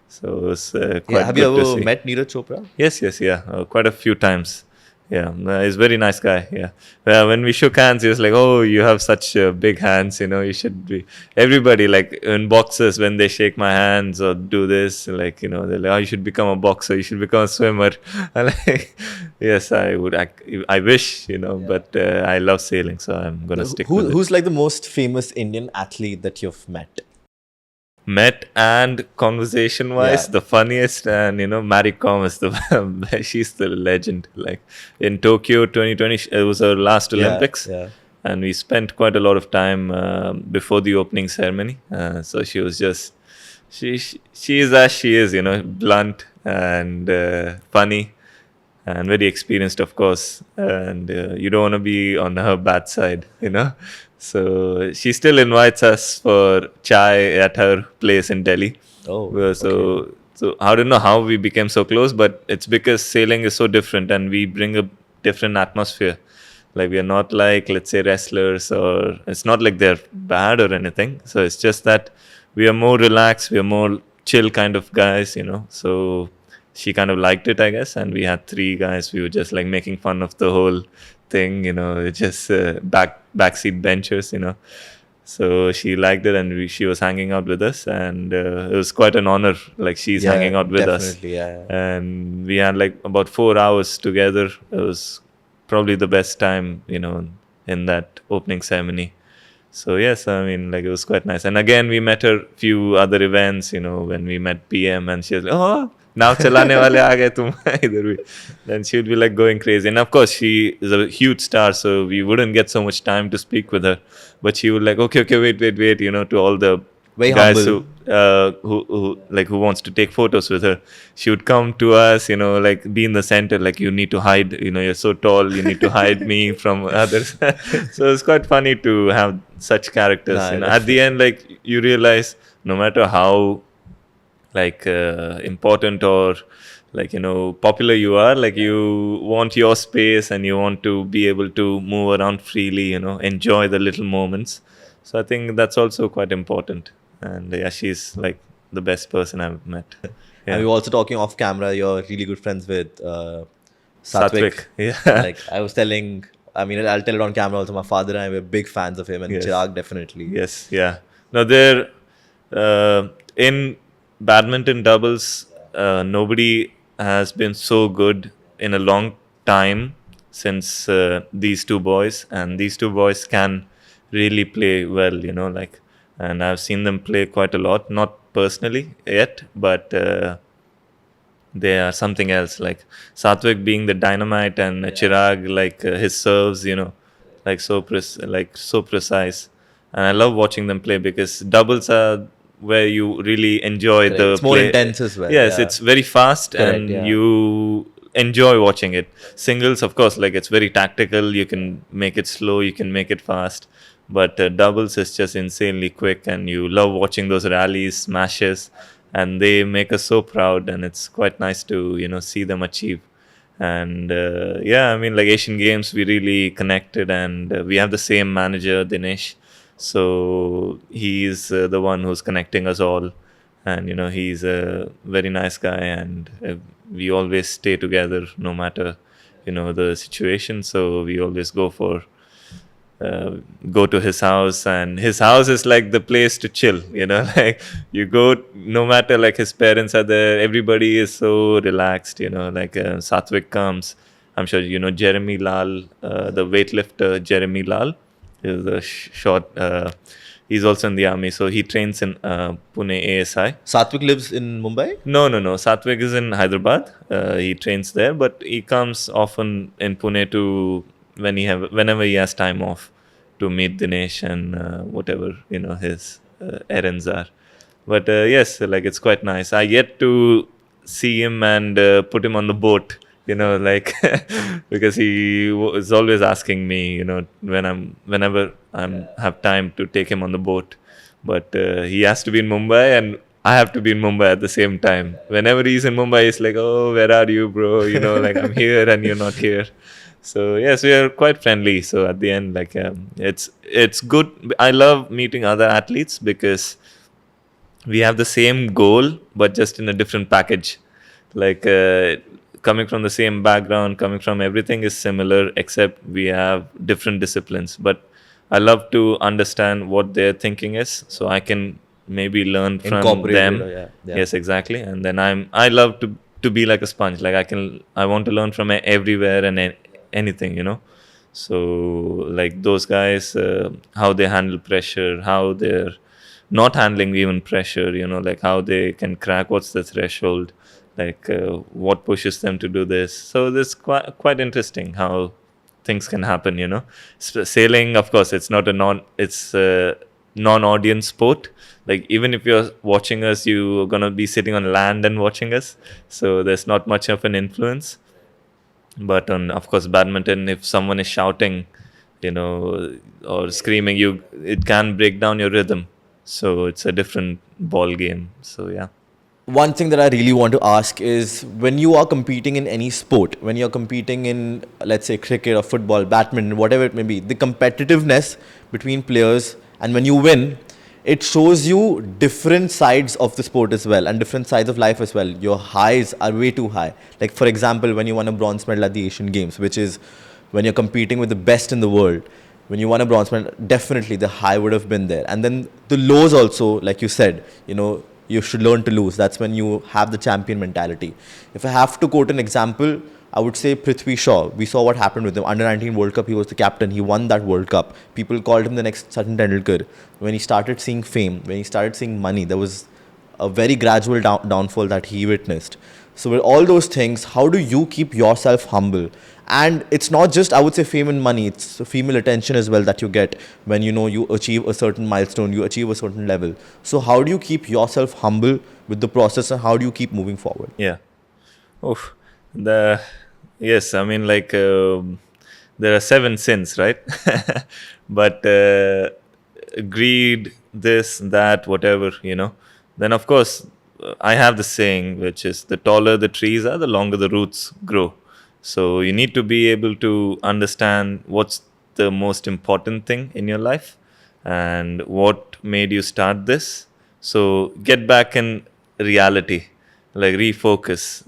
So it was quite Yeah. Have good you to ever see. met Neeraj Chopra? Yes, yeah, quite a few times. Yeah, he's a very nice guy. Yeah, when we shook hands, he was like, "Oh, you have such big hands. You should be." Everybody, like in boxers, when they shake my hands or do this, like they're like, "Oh, you should become a boxer. You should become a swimmer." I'm like, yes, I would. I wish, but I love sailing, so I'm gonna stick with it. Who's like the most famous Indian athlete that you've met? Met and conversation wise, Yeah. the funniest, and Mary Kom is the she's the legend. Like in Tokyo 2020, it was her last Olympics, Yeah. and we spent quite a lot of time before the opening ceremony. So she was just she is as she is, blunt and funny, and very experienced, of course. And you don't want to be on her bad side. So she still invites us for chai at her place in Delhi. Oh. So I don't know how we became so close, but it's because sailing is so different, and we bring a different atmosphere. Like we are not like, let's say, wrestlers, or it's not like they're bad or anything. So it's just that we are more relaxed, we are more chill kind of guys, So she kind of liked it, I guess, and we had three guys. We were just like making fun of the whole thing, it's just backseat benchers, So she liked it, and she was hanging out with us, and it was quite an honor. Like she's Yeah, hanging out with us, definitely, yeah. and we had like about 4 hours together. It was probably the best time, in that opening ceremony. So yes, I mean, like it was quite nice. And again, we met her few other events, when we met PM, and she was like, "Oh, now chalane wale aa gaye tum idhar bhi." Then she would be like going crazy. And of course, she is a huge star, so we wouldn't get so much time to speak with her. But she would like, okay, wait, to all the Very guys humble. who wants to take photos with her. She would come to us, like be in the center, like you need to hide, you're so tall, you need to hide me from others. So it's quite funny to have such characters. Nah, At the end, like you realize no matter how like important or like popular you are, like you want your space, and you want to be able to move around freely, enjoy the little moments. So I think that's also quite important. And yeah, she's like the best person I've met. And Yeah. we were also talking off camera. You're really good friends with Satvik. Yeah. Like I was telling, I mean, I'll tell it on camera also. My father and I were big fans of him, and Yes. Chirag definitely. Yes, yeah. No, there in badminton doubles, nobody has been so good in a long time since these two boys, and these two boys can really play well, like, and I've seen them play quite a lot, not personally yet, but they are something else. Like Satvik being the dynamite, and Chirag like his serves, like so precise. And I love watching them play because doubles are where you really enjoy Correct. the It's more play. intense as well. Yes, Yeah. it's very fast, Correct, and yeah. you enjoy watching it. Singles, of course, like it's very tactical. You can make it slow, you can make it fast. But doubles is just insanely quick, and you love watching those rallies, smashes, and they make us so proud. And it's quite nice to see them achieve. And yeah, I mean, like Asian Games, we really connected, and we have the same manager, Dinesh. So he's the one who's connecting us all, and he's a very nice guy, and we always stay together no matter the situation. So we always go to his house, and his house is like the place to chill. Like you go, no matter like his parents are there, everybody is so relaxed. Like Satvik comes, I'm sure Jeremy Lal, the weightlifter Jeremy Lal is a short. He's also in the army, so he trains in Pune ASI. Satvik lives in Mumbai. No. Satvik is in Hyderabad. He trains there, but he comes often in Pune to whenever he has time off to meet Dinesh and whatever his errands are. But yes, like it's quite nice. I get to see him and put him on the boat. Like because he is always asking me, whenever I have time to take him on the boat. But he has to be in Mumbai, and I have to be in Mumbai at the same time. Whenever he's in Mumbai, he's like, "Oh, where are you, bro? Like I'm here and you're not here." So yes, we are quite friendly. So at the end, like it's good. I love meeting other athletes because we have the same goal, but just in a different package. Like coming from the same background, coming from everything is similar, except we have different disciplines. But I love to understand what their thinking is, so I can maybe learn from Incorporate them. it, yeah. Yes, exactly. And then I love to be like a sponge. Like I want to learn from everywhere and anything. So like those guys, how they handle pressure, how they're not handling even pressure, like how they can crack, what's the threshold, like what pushes them to do this. So this quite interesting how things can happen. Sailing, of course, it's not a non-audience sport. Like even if you're watching us, you're gonna be sitting on land and watching us, so there's not much of an influence. But on, of course, badminton, if someone is shouting, or screaming, it can break down your rhythm. So it's a different ball game. So yeah. One thing that I really want to ask is when you are competing in any sport, when you're competing in, let's say, cricket or football, badminton, whatever it may be, the competitiveness between players, and when you win, it shows you different sides of the sport as well and different sides of life as well. Your highs are way too high. Like, for example, when you won a bronze medal at the Asian Games, which is when you're competing with the best in the world, when you won a bronze medal, definitely the high would have been there. And then the lows also, like you said, you should learn to lose. That's when you have the champion mentality. If I have to quote an example, I would say Prithvi Shaw. We saw what happened with him. Under 19 World Cup, he was the captain. He won that World Cup. People called him the next Sachin Tendulkar. When he started seeing fame, when he started seeing money, there was a very gradual downfall that he witnessed. So with all those things, how do you keep yourself humble? And it's not just, I would say, fame and money. It's female attention as well that you get when you achieve a certain milestone, you achieve a certain level. So how do you keep yourself humble with the process, and how do you keep moving forward? Yeah. Oof. Yes, I mean, like there are 7 sins, right? But greed, this, that, whatever, Then of course, I have the saying, which is the taller the trees are, the longer the roots grow. So you need to be able to understand what's the most important thing in your life and what made you start this. So get back in reality, like refocus,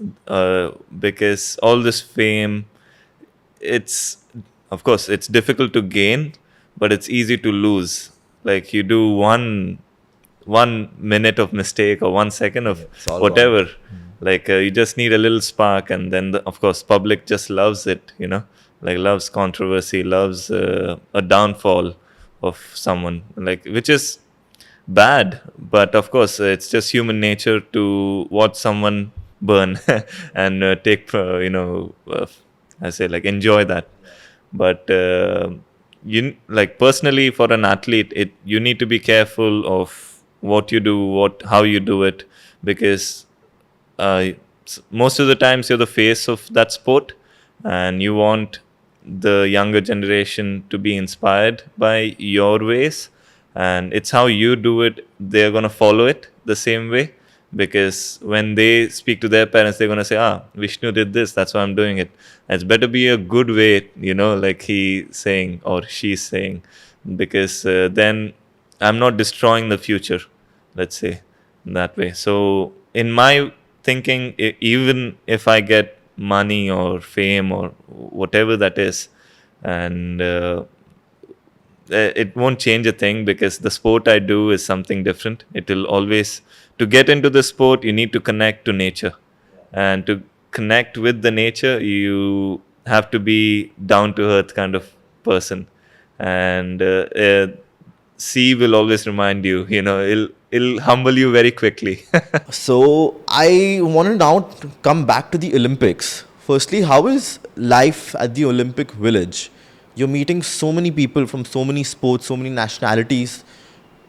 because all this fame, it's of course it's difficult to gain, but it's easy to lose. Like you do one minute of mistake or 1 second of It's all gone. whatever, like you just need a little spark, and then of course public just loves it, like loves controversy, loves a downfall of someone, like, which is bad, but of course it's just human nature to watch someone burn and take I say, like, enjoy that. But you, like, personally, for an athlete, you need to be careful of what you do, how you do it, because most of the times you're the face of that sport, and you want the younger generation to be inspired by your ways, and it's how you do it, they're going to follow it the same way, because when they speak to their parents, they're going to say, Vishnu did this, that's why I'm doing it. It's better be a good way, like he's saying or she's saying, because then I'm not destroying the future, let's say, that way. So in my thinking, even if I get money or fame or whatever that is, and it won't change a thing, because the sport I do is something different. It will always, to get into the sport, you need to connect to nature, and to connect with the nature, you have to be down to earth kind of person, and sea will always remind you, it'll humble you very quickly. So I want to now come back to the Olympics. Firstly, how is life at the Olympic Village? You're meeting so many people from so many sports, so many nationalities.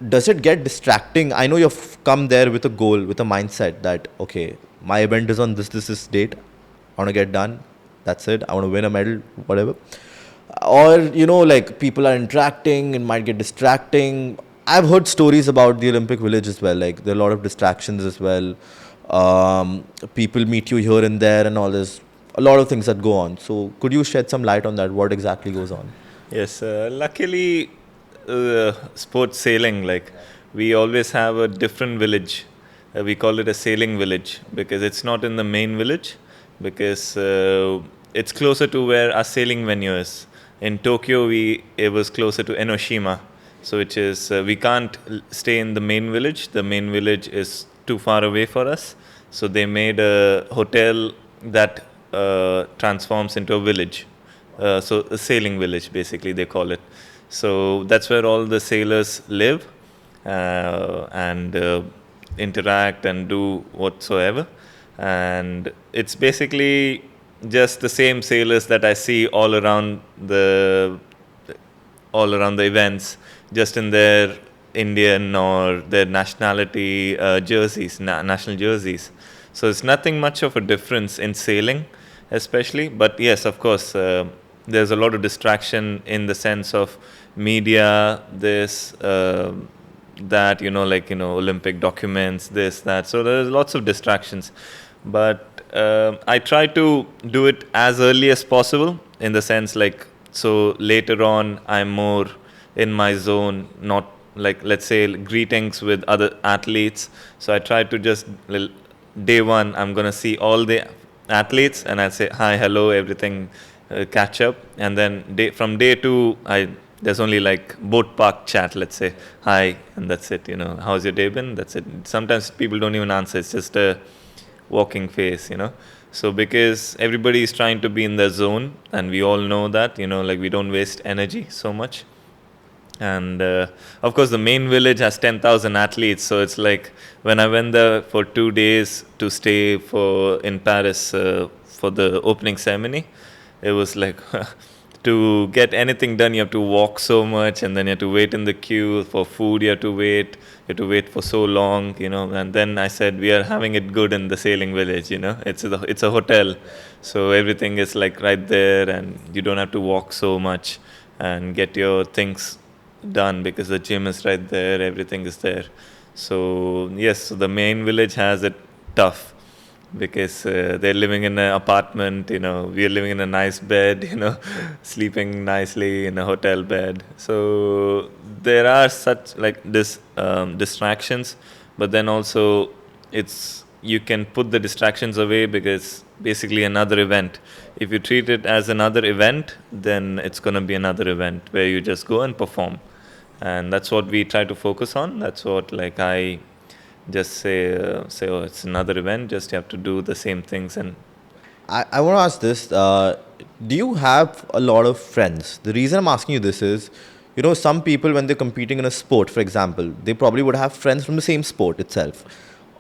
Does it get distracting? I know you've come there with a goal, with a mindset that, okay, my event is on this date. I want to get done. That's it. I want to win a medal, whatever. Or, like people are interacting, it might get distracting. I've heard stories about the Olympic Village as well. Like there are a lot of distractions as well. People meet you here and there and all this. A lot of things that go on. So could you shed some light on that? What exactly goes on? Yes, luckily, sports sailing, like, we always have a different village. We call it a sailing village, because it's not in the main village, because it's closer to where our sailing venue is. In Tokyo, it was closer to Enoshima, so which is, we can't stay in the main village. The main village is too far away for us, so they made a hotel that transforms into a village. So a sailing village, basically, they call it. So that's where all the sailors live, and interact and do whatsoever. And it's basically just the same sailors that I see all around the events, just in their Indian or their nationality jerseys, national jerseys. So it's nothing much of a difference in sailing, especially. But yes, of course, there's a lot of distraction in the sense of media, this, that, Olympic documents, this, that. So there's lots of distractions. But I try to do it as early as possible, in the sense, like, so later on I'm more in my zone, not like, let's say, greetings with other athletes. So I try to just, day one, I'm going to see all the athletes, and I'll say hi, hello, everything, catch up. And then from day two, there's only like boat park chat, let's say, hi, and that's it. How's your day been? That's it. Sometimes people don't even answer. It's just a walking face. So because everybody is trying to be in their zone, and we all know that, like, we don't waste energy so much. And of course, the main village has 10,000 athletes. So it's like, when I went there for 2 days to stay in Paris for the opening ceremony, it was like, to get anything done, you have to walk so much, and then you have to wait in the queue for food. You have to wait for so long, And then I said, we are having it good in the sailing village, It's a hotel, so everything is like right there, and you don't have to walk so much and get your things done, because the gym is right there, everything is there. So yes, so the main village has it tough, because they're living in an apartment, we're living in a nice bed, sleeping nicely in a hotel bed. So there are such, like, this distractions, but then also you can put the distractions away because basically another event. If you treat it as another event, then it's going to be another event where you just go and perform. And that's what we try to focus on. That's what like I just say, oh, it's another event, just you have to do the same things. And I want to ask this. Do you have a lot of friends? The reason I'm asking you this is, some people when they're competing in a sport, for example, they probably would have friends from the same sport itself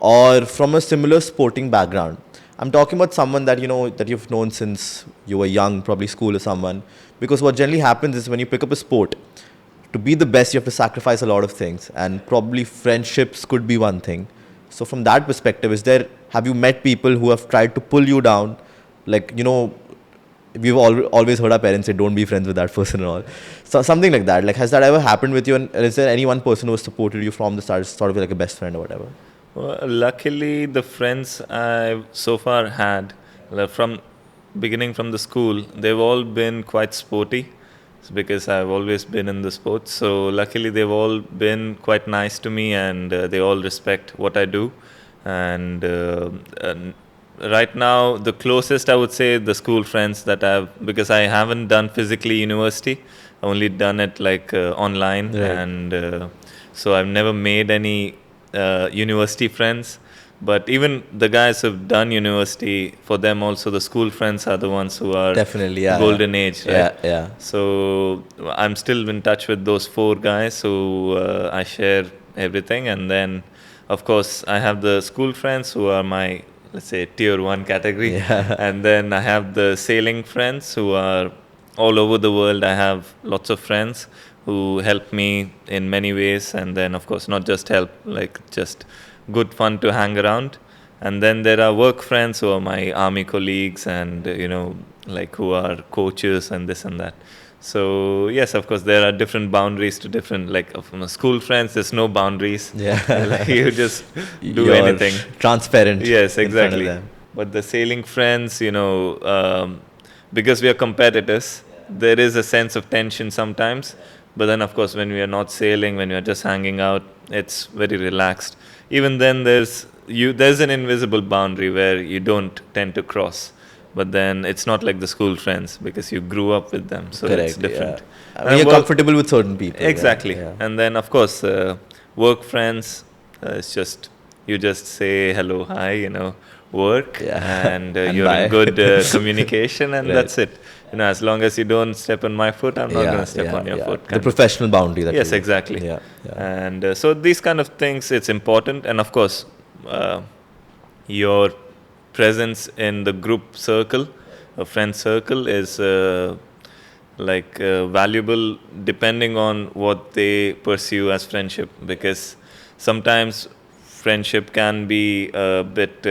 or from a similar sporting background. I'm talking about someone that, that you've known since you were young, probably school or someone. Because what generally happens is when you pick up a sport, to be the best, you have to sacrifice a lot of things. And probably friendships could be one thing. So from that perspective, have you met people who have tried to pull you down? Like, we've always heard our parents say, don't be friends with that person and all. So something like that. Like, has that ever happened with you? And is there any one person who has supported you from the start, sort of like a best friend or whatever? well, luckily, the friends I've so far had from beginning from the school, they've all been quite sporty. It's because I've always been in the sports. So luckily, they've all been quite nice to me, and they all respect what I do. And right now, the closest I would say the school friends that because I haven't done physically university, I've only done it like online, Right. and so I've never made any university friends. But even the guys who've done university, for them also the school friends are the ones who are Definitely, yeah. golden age, right? Yeah. So I'm still in touch with those 4 guys who I share everything, and then of course I have the school friends who are my, let's say, tier 1 category. Yeah. And then I have the sailing friends who are all over the world. I have lots of friends who help me in many ways, and then of course not just help, like just good fun to hang around. And then there are work friends who are my army colleagues, and like who are coaches and this and that. So yes, of course there are different boundaries to different, like from school friends there's no boundaries. Yeah. Like, you just do You're anything. transparent. Yes, in front of exactly. them. But the sailing friends, because we are competitors, there is a sense of tension sometimes. But then, of course, when we are not sailing, when we are just hanging out, it's very relaxed. Even then, there's an invisible boundary where you don't tend to cross. But then it's not like the school friends because you grew up with them, so Correct, it's different. yeah. I mean, you're comfortable with certain people. yeah. Exactly. Yeah. And then, of course, work friends, it's just, you just say hello, hi, work, Yeah. and And you're bye. in good communication, and Right. that's it. As long as you don't step on my foot, I'm not Yeah, going to step on your foot. The kind of. professional boundary that Yes, you- exactly. Yeah. And so these kind of things, it's important. And of course, your presence in the group circle, a friend circle, is valuable depending on what they pursue as friendship. Because sometimes friendship can be a bit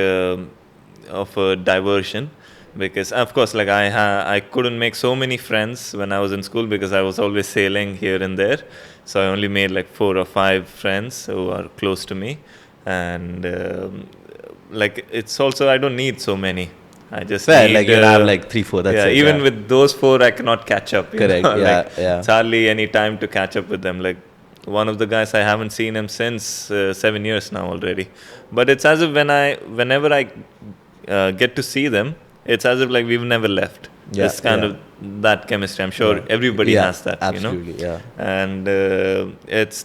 of a diversion. Because of course, like I couldn't make so many friends when I was in school because I was always sailing here and there. So I only made like 4 or 5 friends who are close to me, and it's also, I don't need so many. I just Fair, need, like you have like 3-4. That's yeah, it. even with those 4, I cannot catch up. you Correct, know, yeah, like, yeah. It's hardly any time to catch up with them. Like one of the guys, I haven't seen him since 7 years now already. But it's as if whenever I get to see them, it's as if like we've never left. Yeah, This kind yeah. of that chemistry. I'm sure everybody Yeah, has that. absolutely, yeah. And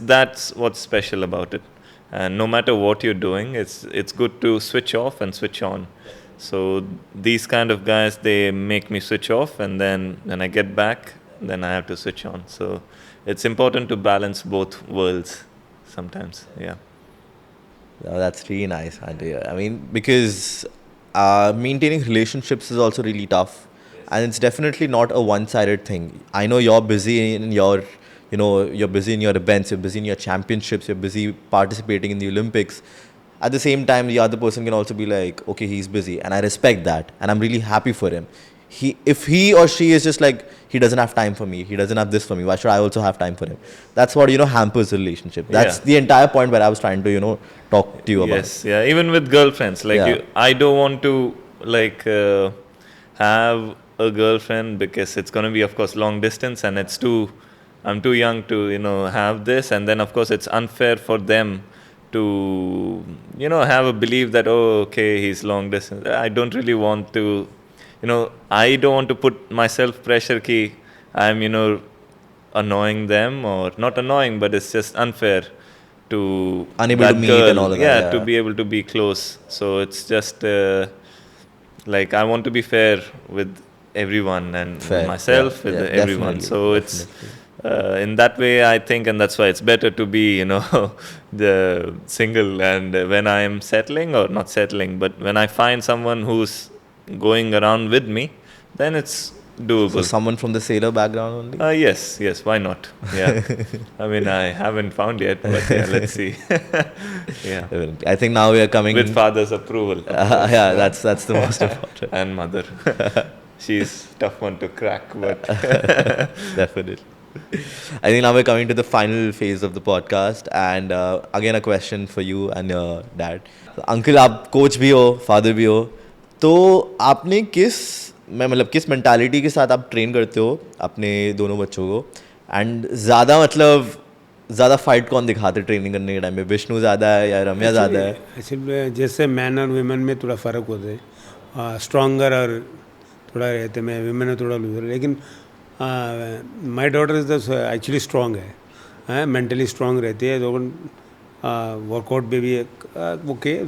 that's what's special about it. And no matter what you're doing, it's good to switch off and switch on. So these kind of guys, they make me switch off, and then when I get back, then I have to switch on. So it's important to balance both worlds sometimes. Yeah. No, that's really nice idea. I mean, because maintaining relationships is also really tough, and it's definitely not a one-sided thing. I know you're busy in your, you're busy in your events, you're busy in your championships, you're busy participating in the Olympics. At the same time, the other person can also be like, okay, he's busy, and I respect that, and I'm really happy for him. If he or she is just like, he doesn't have time for me, he doesn't have this for me, why should I also have time for him? That's what, hampers the relationship. That's Yeah. the entire point where I was trying to, talk to you about. Yes, yeah. Even with girlfriends, like Yeah. I don't want to have a girlfriend because it's going to be, of course, long distance, and I'm too young to have this, and then of course it's unfair for them to, have a belief that, oh, okay, he's long distance. I don't really want to, I don't want to put myself pressure ki I'm, annoying them, or not annoying, but it's just unfair to Unable that to meet girl. and all of that, yeah. To be able to be close. So it's just like I want to be fair with everyone and Fair, with myself, yeah, with yeah, everyone. definitely, So it's in that way, I think, and that's why it's better to be, the single. And when I am settling, or not settling, but when I find someone who's going around with me, then it's doable. So someone from the sailor background only? Yes, why not? Yeah. I mean, I haven't found yet, but yeah, let's see. Yeah. I think now we are coming... With father's approval. Yeah, that's the most important. And mother. She's tough one to crack, but... Definitely. I think now we're coming to the final phase of the podcast, and again a question for you and your dad. So, uncle, आप coach भी हो, father भी हो, तो आपने किस mentality के साथ आप ट्रेन करते हो अपने दोनों बच्चों को, एंड ज़्यादा फाइट कौन दिखाते ट्रेनिंग करने के टाइम में, विष्णु ज़्यादा है या रम्या ज़्यादा है? एक्चुअली जैसे मैन और वीमेन में थोड़ा फ़र्क होता है, स्ट्रॉन्गर और थोड़ा रहते मैं वीमेन में थोड़ा लूजर, लेकिन my daughter is the actually strong है, मेंटली स्ट्रॉन्ग रहती है, तो वर्कआउट पे भी ओके,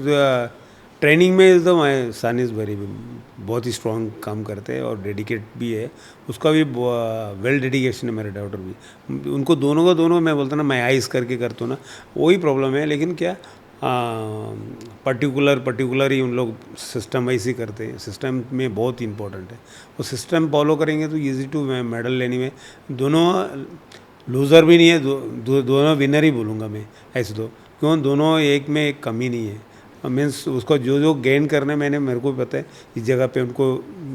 ट्रेनिंग में is the my son is very, बहुत ही स्ट्रॉन्ग काम करते हैं और डेडिकेट भी है, उसका भी वेल डेडिकेशन है, मेरे डॉटर भी, उनको दोनों मैं बोलता ना, मैं आइस करके करता हूँ ना, वही प्रॉब्लम है, लेकिन क्या पर्टिकुलर ही उन लोग सिस्टम वाइज ही करते हैं, सिस्टम में बहुत इंपॉर्टेंट है, वो सिस्टम फॉलो करेंगे तो ईजी टू मेडल लेने में, दोनों लूज़र भी नहीं है, दोनों विनर ही बोलूँगा मैं ऐसे, तो क्यों दोनों एक में एक कमी नहीं है, मीन्स उसको जो गेन करना है, मेरे को पता है, इस जगह पे उनको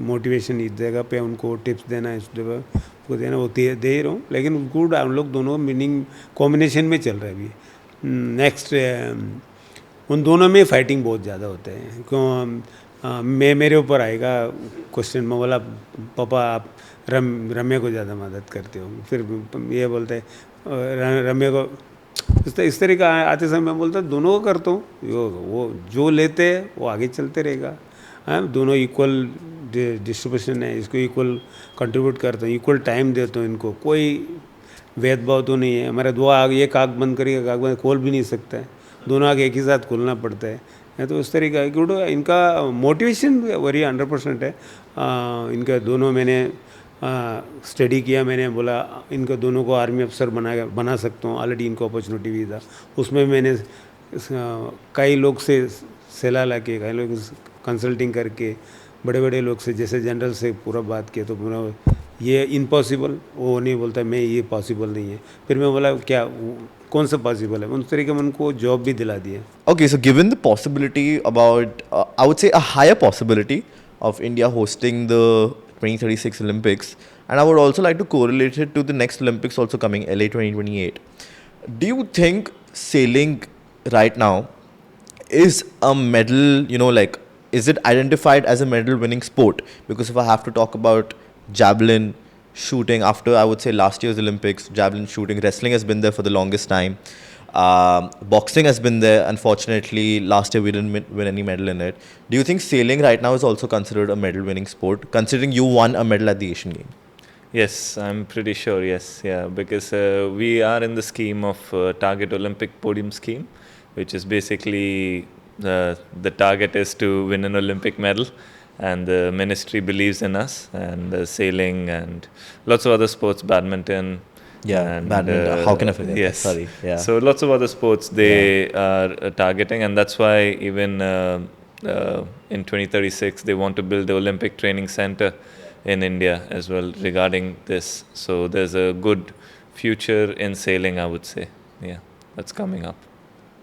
मोटिवेशन, इस जगह पे उनको टिप्स देना, इस जगह उनको देना, वो दे ही रहा हूँ, लेकिन गुड हम लोग दोनों मीनिंग कॉम्बिनेशन में चल रहा है अभी। नेक्स्ट उन दोनों में फाइटिंग बहुत ज़्यादा होते हैं, क्यों मेरे ऊपर आएगा क्वेश्चन, मैं बोला पापा आप रम्या को ज़्यादा मदद करते हो, फिर ये बोलते हैं रम्या को, इस तरह का आते समय मैं बोलता दोनों को करता हूँ, वो जो लेते हैं वो आगे चलते रहेगा, दोनों इक्वल डिस्ट्रीब्यूशन है, इसको इक्वल कंट्रीब्यूट करता हूँ, इक्वल टाइम देता हूँ, इनको कोई भेदभाव तो नहीं है, हमारा दो आग, एक आग बंद करिए, एक आग बंद खोल भी नहीं सकता है, दोनों आग एक ही साथ खोलना पड़ता है, तो उस तरीका गुड, इनका मोटिवेशन वरी 100% है, इनका दोनों मैंने स्टडी किया, मैंने बोला इनको दोनों को आर्मी अफसर बना सकता हूँ, ऑलरेडी इनको अपॉर्चुनिटी भी था, उसमें मैंने कई लोग से सलाह ला के, कई लोग कंसल्टिंग करके, बड़े लोग से, जैसे जनरल से पूरा बात किया, तो पूरा ये इम्पॉसिबल, वो नहीं बोलता मैं ये पॉसिबल नहीं है, फिर मैं बोला क्या कौन सा पॉसिबल है, उस तरीके में उनको जॉब भी दिला दिया। Okay, so given the possibility about, I would say a higher possibility of India hosting the 2036 Olympics, and I would also like to correlate it to the next Olympics also coming, LA 2028. Do you think sailing right now is a medal, like, is it identified as a medal winning sport? Because if I have to talk about javelin, shooting, after I would say last year's Olympics, javelin shooting, wrestling has been there for the longest time. Boxing has been there. Unfortunately, last year we didn't win any medal in it. Do you think sailing right now is also considered a medal-winning sport, considering you won a medal at the Asian Games? Yes, I'm pretty sure, yes. Yeah, because we are in the scheme of Target Olympic Podium Scheme, which is basically the target is to win an Olympic medal. And the ministry believes in us, and sailing and lots of other sports, badminton. Yeah, and badminton. How can I forget? Yes. Sorry. Yeah. So lots of other sports they are targeting, and that's why even in 2036 they want to build the Olympic Training Center in India as well regarding this. So there's a good future in sailing, I would say. Yeah, that's coming up.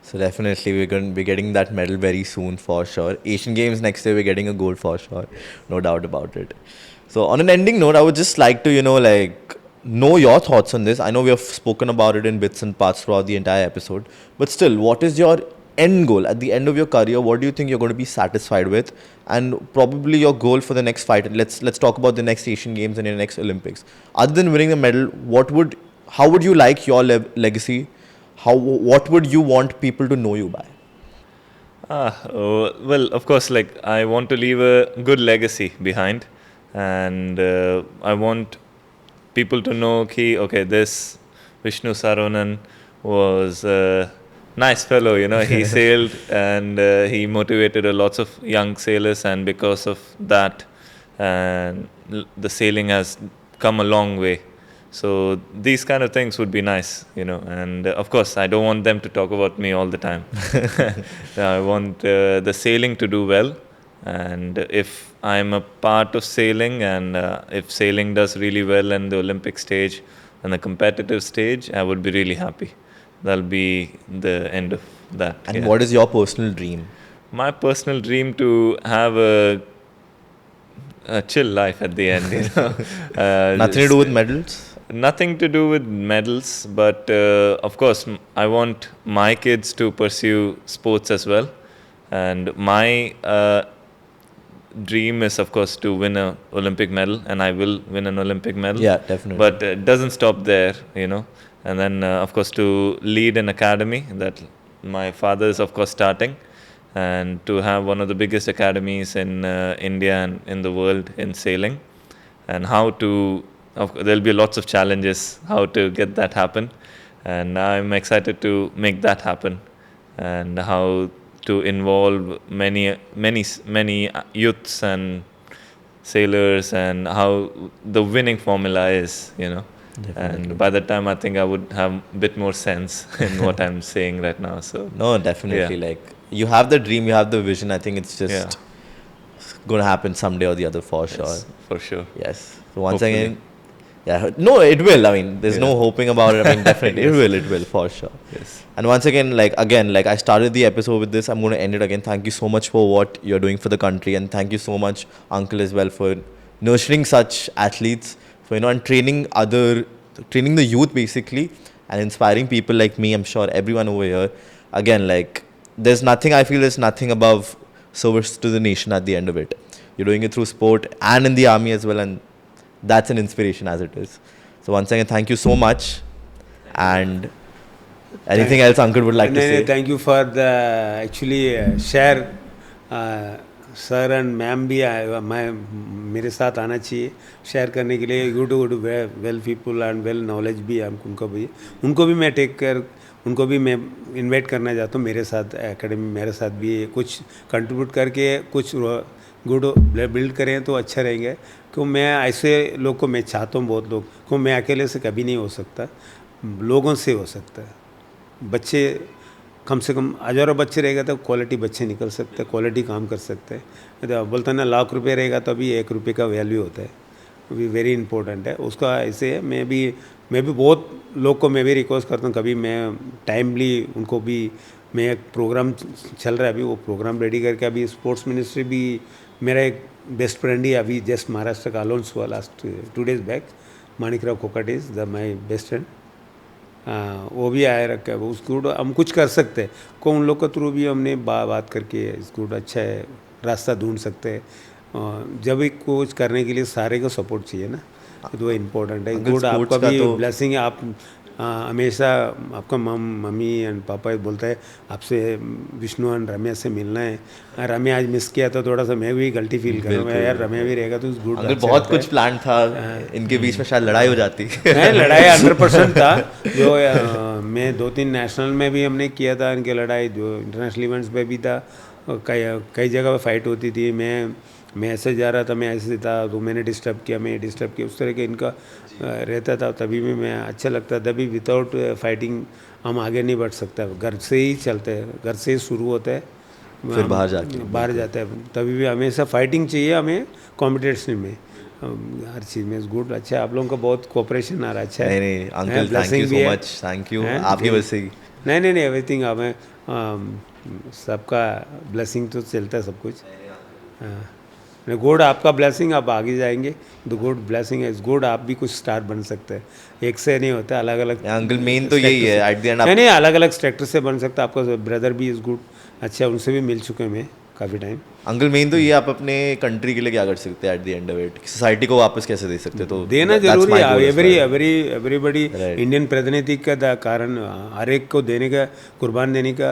So definitely we're going to be getting that medal very soon for sure. Asian Games next year we're getting a gold for sure. No doubt about it. So on an ending note, I would just like to, know your thoughts on this. I know we have spoken about it in bits and parts throughout the entire episode. But still, what is your end goal? At the end of your career, what do you think you're going to be satisfied with? And probably your goal for the next fight. Let's talk about the next Asian Games and your next Olympics. Other than winning the medal, how would you like your legacy what would you want people to know you by? Well, of course, like I want to leave a good legacy behind, and I want people to know ki okay, this Vishnu Saravanan was a nice fellow, you know. He sailed and he motivated a lots of young sailors, and because of that, and the sailing has come a long way. So these kind of things would be nice, you know. And of course, I don't want them to talk about me all the time. I want the sailing to do well, and if I'm a part of sailing, and if sailing does really well in the Olympic stage and the competitive stage, I would be really happy. That'll be the end of that. And yeah. what is your personal dream? My personal dream to have a chill life at the end, you know. Nothing to do with medals? Nothing to do with medals, but of course, I want my kids to pursue sports as well. And my dream is, of course, to win an Olympic medal, and I will win an Olympic medal. Yeah, definitely. But it doesn't stop there, you know. And then, of course, to lead an academy that my father is, of course, starting, and to have one of the biggest academies in India and in the world in sailing, and how to. There'll be lots of challenges how to get that happen, and I'm excited to make that happen, and how to involve many youths and sailors, and how the winning formula is, you know. Definitely. And by that time, I think I would have a bit more sense in what I'm saying right now. So No, definitely. Yeah. Like, you have the dream, you have the vision. I think it's just Yeah. going to happen someday or the other for sure. yes, for sure. Yes. So once Hopefully. again, yeah, no, it will. I mean, there's no Yeah. hoping about it. I mean, definitely, Yes. it will for sure. Yes. And once again, like I started the episode with this, I'm going to end it again. Thank you so much for what you're doing for the country, and thank you so much, Uncle, as well, for nurturing such athletes, for and training the youth basically, and inspiring people like me. I'm sure everyone over here. Again, like there's nothing above service to the nation at the end of it. You're doing it through sport and in the army as well, and that's an inspiration as it is. So once again, thank you so much. And anything else Uncle would like to say? Thank you for the actually share. Sir and ma'am भी मेरे साथ आना चाहिए share करने के लिए. Good well people and well knowledge भी उनको भी मैं टेक केयर, उनको भी मैं इनवाइट करना चाहता हूँ मेरे साथ एकेडमी, मेरे साथ भी कुछ कंट्रीब्यूट करके कुछ गुड बिल्ड करें तो अच्छा रहेंगे. क्यों मैं ऐसे लोग को मैं चाहता हूँ, बहुत लोग को. मैं अकेले से कभी नहीं हो सकता, लोगों से हो सकता है. बच्चे कम से कम हज़ारों बच्चे रहेगा तो क्वालिटी बच्चे निकल सकते हैं, क्वालिटी काम कर सकते हैं. तो बोलता है ना, लाख रुपए रहेगा तो अभी 1 रुपये का वैल्यू होता है, भी वेरी इंपॉर्टेंट है उसका. ऐसे है मैं भी बहुत लोग को मैं भी रिक्वेस्ट करता हूँ, कभी मैं टाइमली उनको भी, मैं एक प्रोग्राम चल रहा है अभी, वो प्रोग्राम रेडी करके अभी स्पोर्ट्स मिनिस्ट्री भी, मेरा एक बेस्ट फ्रेंड ही अभी जस्ट महाराष्ट्र का अलाउंस हुआ last 2 days back, Manikrao Kokate is the my best friend. वो भी आए रखा है. उसको हम कुछ कर सकते हैं को उन लोग के थ्रू भी हमने बात करके इसको अच्छा है रास्ता ढूंढ सकते हैं. जब भी कुछ करने के लिए सारे को सपोर्ट चाहिए ना, तो वो इम्पोर्टेंट है. गुड आपका भी ब्लेसिंग है. आप हमेशा आपका मम्मी एंड पापा बोलता है आपसे विष्णु एंड रम्या से मिलना है. रम्या आज मिस किया तो थोड़ा सा मैं भी गलती फील कर रहा हूँ यार, रम्या भी रहेगा तो गुड. बहुत कुछ प्लान था इनके बीच में, शायद लड़ाई हो जाती. लड़ाई 100% था. जो मैं 2-3 नेशनल में भी हमने किया था इनके लड़ाई, जो इंटरनेशनल इवेंट्स पे भी था. कई जगह पे फाइट होती थी. मैं ऐसे जा रहा था, मैं ऐसे था तो मैंने डिस्टर्ब किया, उस तरह के इनका रहता था. तभी भी मैं अच्छा लगता, तभी विदाउट फाइटिंग हम आगे नहीं बढ़ सकता. घर से ही चलते हैं, घर से ही शुरू होता है, फिर बाहर जाता है. तभी भी हमेशा फाइटिंग चाहिए हमें कॉम्पिटिशन में, हर चीज़ में. गुड, अच्छा आप लोगों का बहुत कोऑपरेशन आ रहा है. अच्छा है. नहीं uncle, thank you so much. Thank you आपकी वजह से. नहीं एवरीथिंग हमें सबका ब्लेसिंग तो चलता है सब कुछ. गुड, आपका ब्लेसिंग आप आगे जाएंगे. The good blessing is good. आप भी कुछ स्टार बन सकते हैं, एक से नहीं होता, अलग अलग. अंकल मेन तो यही है एट द एंड. नहीं अलग अलग स्ट्रक्चर से बन सकता है. आपका ब्रदर भी इज़ गुड, अच्छा उनसे भी मिल चुके मैं. काफ़ी टाइम। अंकल मेन तो ये आप अपने कंट्री के लिए क्या कर सकते हैं at the end of it, society को वापस कैसे दे सकते हैं, तो देना that's जरूरी my है। goal as well. Everybody Right. Indian प्रतिनिधि का कारण हर एक को देने का, कुर्बान देने का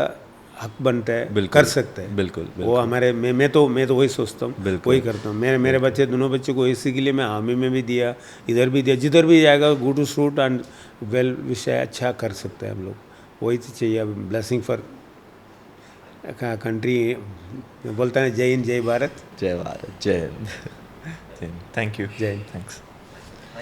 हक बनता है, बिल्कुल, कर सकते हैं। बिल्कुल, वो हमारे मैं तो वही सोचता हूँ, बिल्कुल। वही करता हूँ। मेरे बच्चे, दोनों बच्चों को इसी के लिए मैं आर्मी में भी दिया, इधर भी दिया, जिधर भी जाएगा go to shoot and well विषय अच्छा कर सकते हैं हम लोग। वही तो चाहिए। Blessing for country. बोलता है जय हिंद, जय भारत। जय भारत, जय हिंद। Thank you. जय हिंद। Thanks.